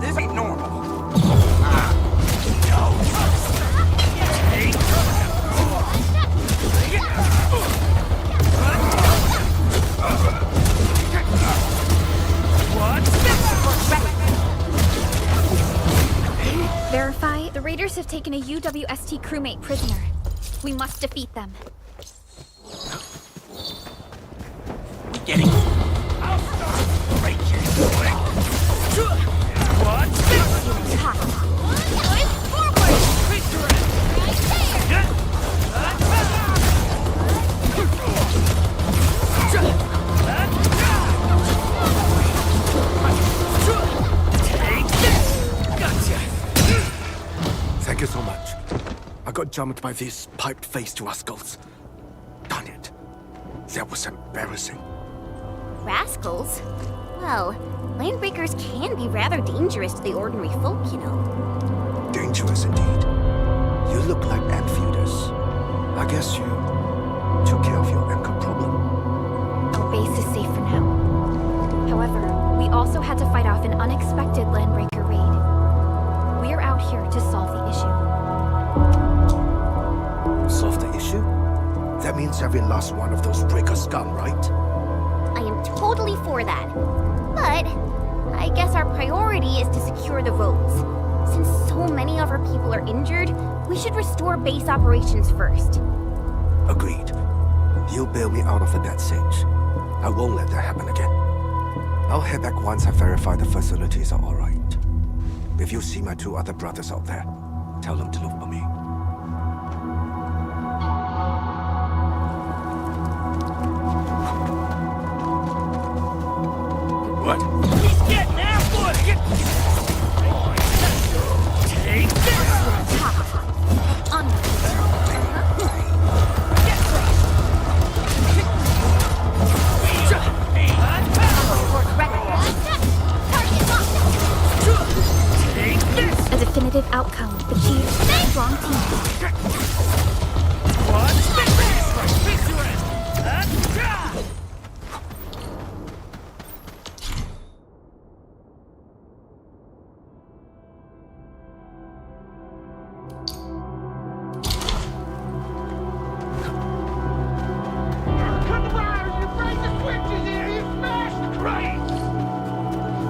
This ain't normal. Verify, the raiders have taken a UWST crewmate prisoner. We must defeat them. Getting. Thank you so much. I got jumped by these piped-faced rascals. Darn it. That was embarrassing. Rascals? Well, landbreakers can be rather dangerous to the ordinary folk, you know. Dangerous indeed. You look like Endfielders. I guess you took care of your anchor problem. Our base is safe for now. However, we also had to fight off an unexpected landbreaker raid. We're out here to solve the issue. Solve the issue? That means every last one of those breakers gone, right? I am totally for that. But I guess our priority is to secure the roads. Since so many of our people are injured, we should restore base operations first. Agreed. You bail me out of a death sitch. I won't let that happen again. I'll head back once I verify the facilities are alright. If you see my 2 other brothers out there, tell them to look for me. What? He's getting ambushed! Take this! A definitive outcome achieved by a strong team.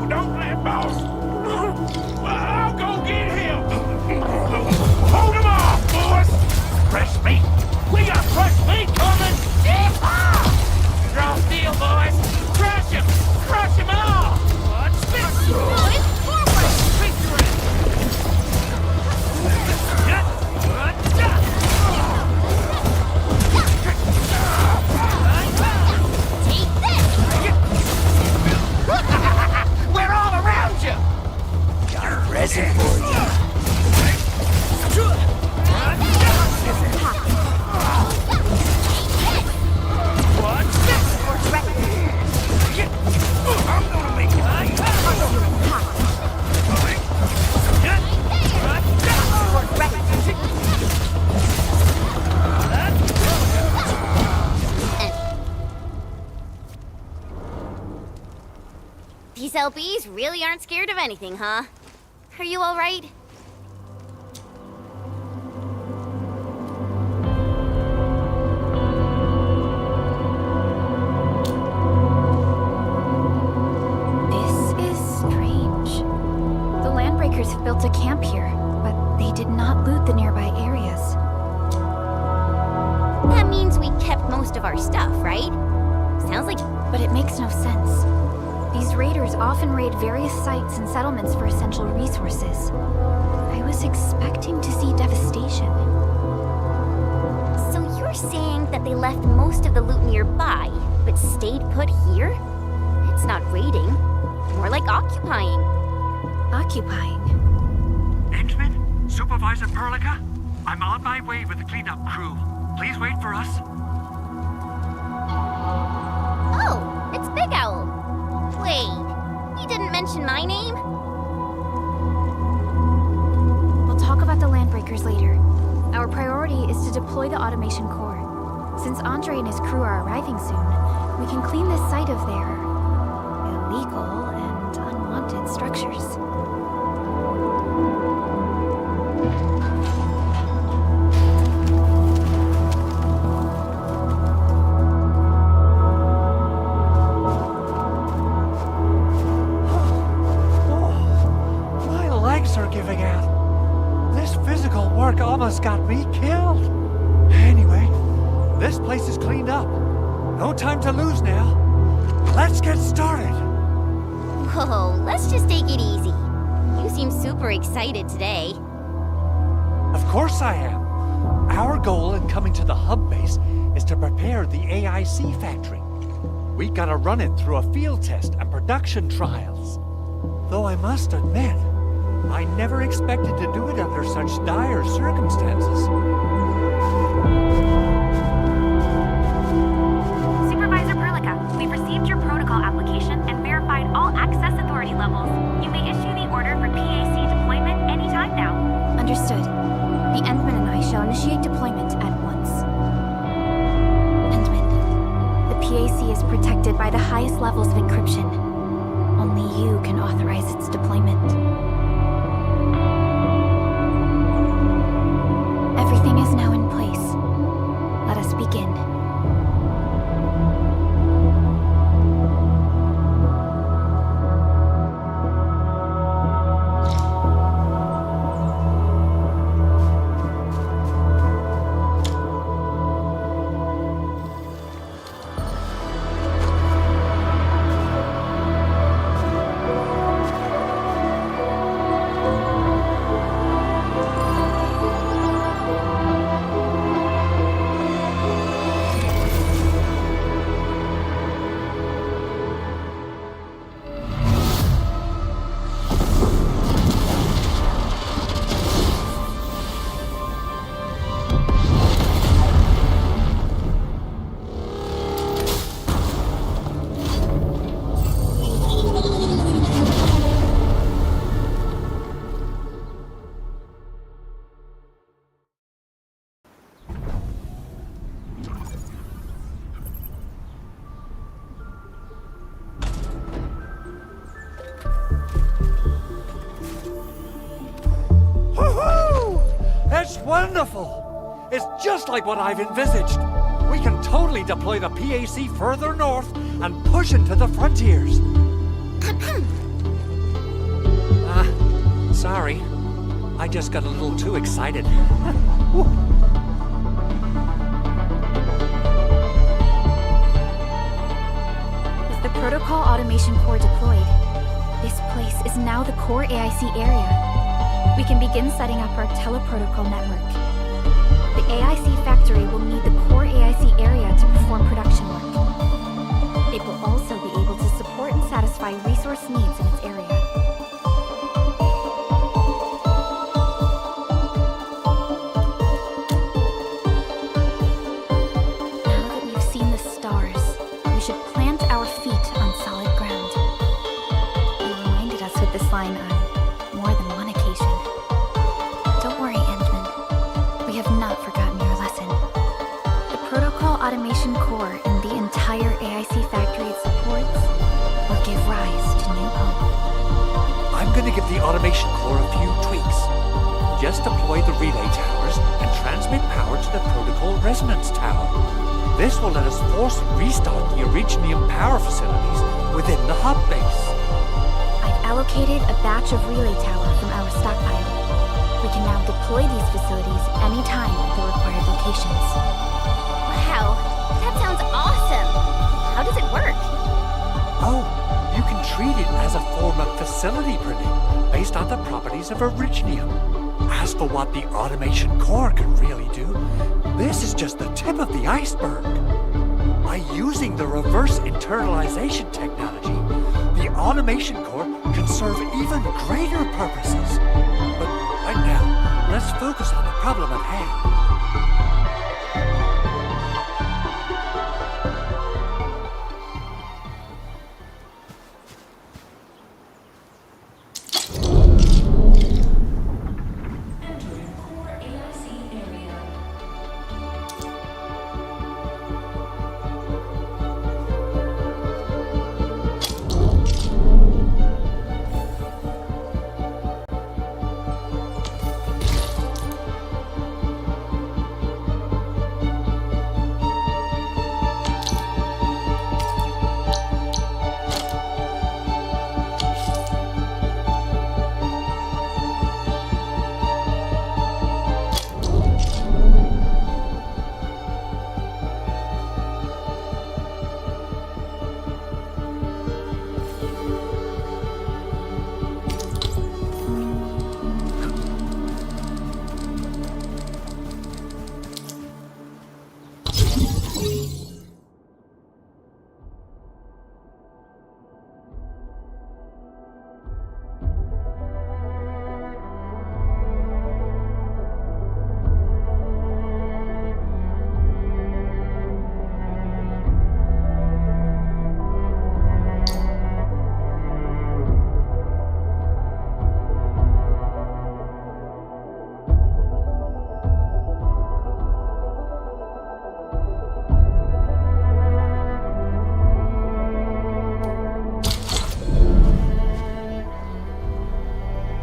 Don't let boss. I'll go get him. Hold him off, boys. Fresh meat. We got fresh meat coming. Yeehaw! Draw steel, boys. Crush him. Crush him all. Boys, forward. Take this. We're all around you. Got a present for you. I'm gonna make it. These LBs really aren't scared of anything, huh? Are you all right? This is strange. The Landbreakers have built a camp here, but they did not loot the nearby areas. That means we kept most of our stuff, right? Sounds like... But it makes no sense. These raiders often raid various sites and settlements for essential resources. I was expecting to see devastation. So you're saying that they left most of the loot nearby, but stayed put here? It's not raiding. More like occupying. Occupying? Endman? Supervisor Perlica? I'm on my way with the cleanup crew. Please wait for us. Oh, it's Big Owl. Wait, you didn't mention my name? We'll talk about the Landbreakers later. Our priority is to deploy the automation core. Since Andre and his crew are arriving soon, we can clean this site of their illegal and unwanted structures. My legs are giving out. This physical work almost got me killed. Anyway, this place is cleaned up. No time to lose now. Let's get started. Whoa, let's just take it easy. You seem super excited today. Of course I am. Our goal in coming to the hub base is to prepare the AIC factory. We gotta run it through a field test and production trials. Though I must admit, I never expected to do it under such dire circumstances. Supervisor Perlica, we've received your protocol application and verified all access authority levels. You may issue the order for PAC deployment anytime now. Understood. The Endman and I shall initiate deployment at once. Endman, the PAC is protected by the highest levels of encryption. Only you can authorize its deployment. Everything is now in place. Let us begin. it's wonderful! It's just like what I've envisaged. We can totally deploy the PAC further north and push into the frontiers. Sorry. I just got a little too excited. With the Protocol Automation Core deployed, this place is now the core AIC area. We can begin setting up our teleprotocol network. The AIC factory will need the core AIC area to perform production work. It will also be able to support and satisfy resource needs in its area. Now that we've seen the stars, we should plant our feet on solid ground. You reminded us with this line on more than one occasion. Don't worry, Endman. We have not forgotten your lesson. The Protocol Automation Core and the entire AIC factory it supports will give rise to new hope. I'm gonna give the automation core a few tweaks. Just deploy the relay towers and transmit power to the protocol resonance tower. This will let us force restart the Originium power facilities within the hub base. I've allocated a batch of relay tower from our stockpile. We can now deploy these facilities anytime at the required locations. Wow, that sounds awesome! How does it work? Oh, you can treat it as a form of facility printing based on the properties of Originium. As for what the automation core can really do, this is just the tip of the iceberg. By using the reverse internalization technology, the automation core can serve even greater purposes. But right now, let's focus on the problem at hand.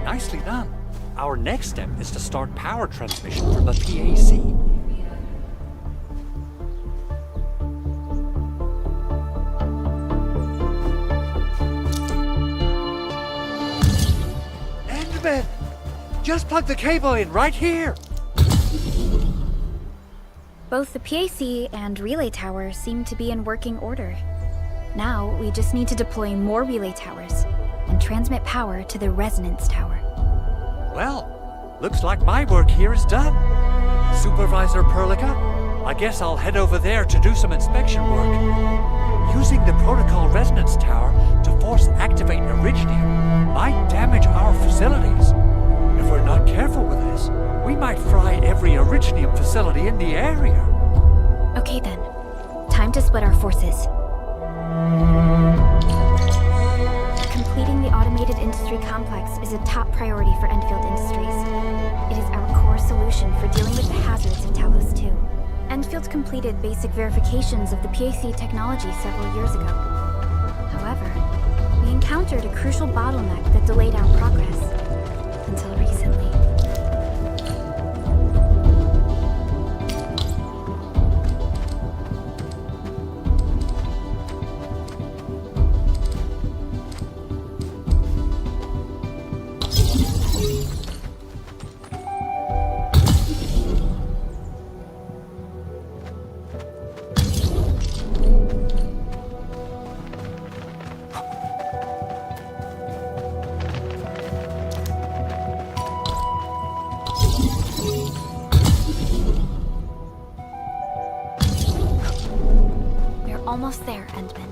Nicely done. Our next step is to start power transmission from the PAC. Endman! Just plug the cable in right here! Both the PAC and relay tower seem to be in working order. Now, we just need to deploy more relay towers and transmit power to the resonance tower. Well, looks like my work here is done. Supervisor Perlica, I guess I'll head over there to do some inspection work. Using the protocol resonance tower to force activate Originium might damage our facilities. If we're not careful with this, we might fry every Originium facility in the area. Okay then, time to split our forces. Completing the automated industry complex is a top priority for Endfield Industries. It is our core solution for dealing with the hazards of Talos 2. Endfield completed basic verifications of the PAC technology several years ago. However, we encountered a crucial bottleneck that delayed our progress. Until recently. almost there, Endman.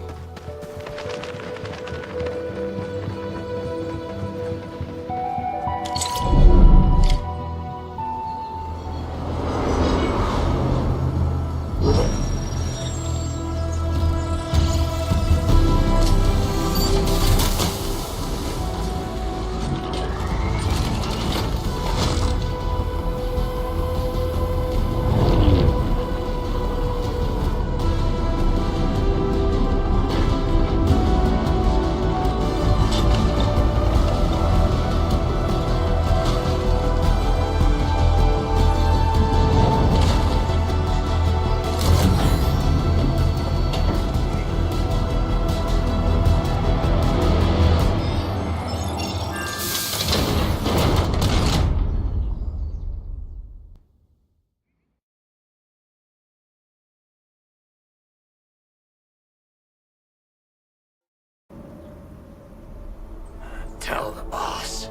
Tell the boss.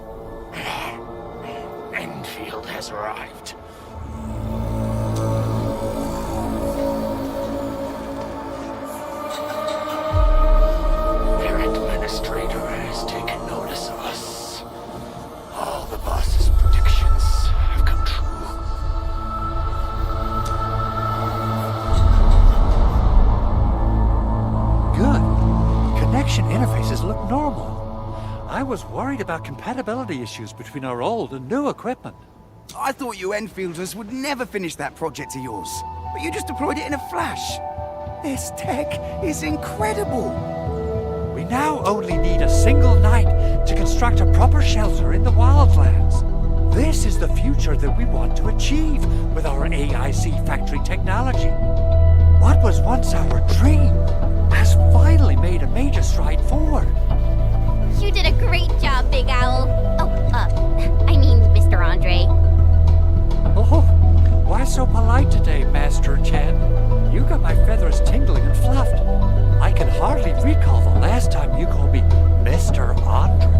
Endfield has arrived. Their administrator has taken notice of us. All the boss's predictions have come true. Good. Connection interfaces look normal. I was worried about compatibility issues between our old and new equipment. I thought you Enfielders would never finish that project of yours, but you just deployed it in a flash. This tech is incredible. We now only need a single night to construct a proper shelter in the wildlands. This is the future that we want to achieve with our AIC factory technology. What was once our dream has finally made a major stride forward. You did a great job, Big Owl. I mean, Mr. Andre. Oh, why so polite today, Master Chen? You got my feathers tingling and fluffed. I can hardly recall the last time you called me Mr. Andre.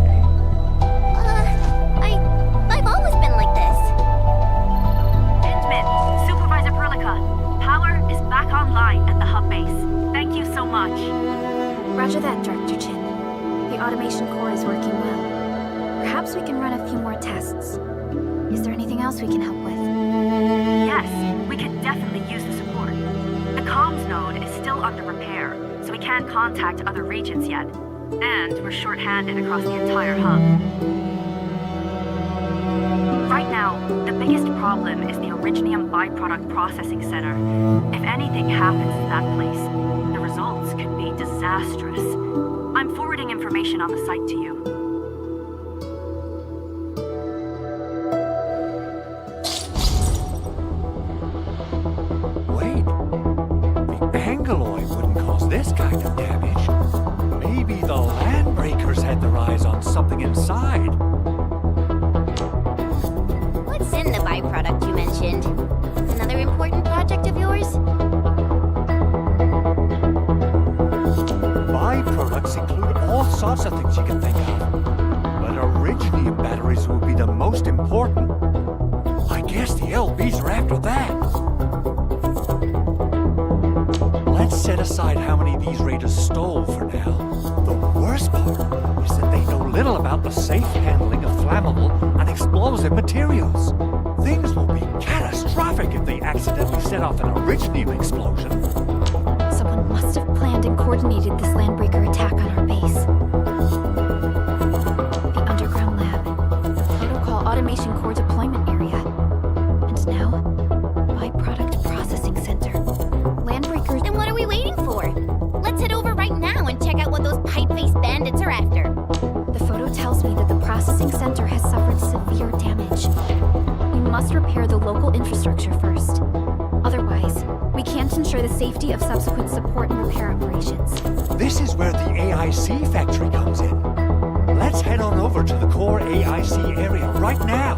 I've always been like this. Endman, Supervisor Perlica, power is back online at the hub base. Thank you so much. Roger that, Director Chin. The automation core is working well. Perhaps we can run a few more tests. Is there anything else we can help with? Yes, we can definitely use the support. The comms node is still under repair, so we can't contact other regions yet. And we're short-handed across the entire hub. Right now, the biggest problem is the Originium byproduct processing center. If anything happens to that place, the results could be disastrous. I'm forwarding information on the site to you. Wait, the Angeloid wouldn't cause this kind of damage. Maybe the Landbreakers had their eyes on something inside. What's in the byproduct you mentioned? Another important project of yours? Byproducts include all sorts of things you can think of. But Originium batteries will be the most important. I guess the LBs are after that. Let's set aside how many these raiders stole for now. The worst part is that they know little about the safe handling of flammable and explosive materials. Things will be catastrophic if they accidentally set off an Originium explosion. Someone must have planned and coordinated this Landbreaker attack on our base. The underground lab, the protocol automation core deployment area, and now, byproduct processing center. Landbreakers. Then what are we waiting for? Let's head over right now and check out what those pipe-faced bandits are after. The photo tells me that the processing center has suffered severe damage. We must repair the local infrastructure first. Otherwise, we can't ensure the safety of subsequent support and repair operations. This is where the AIC factory comes in. Let's head on over to the core AIC area right now.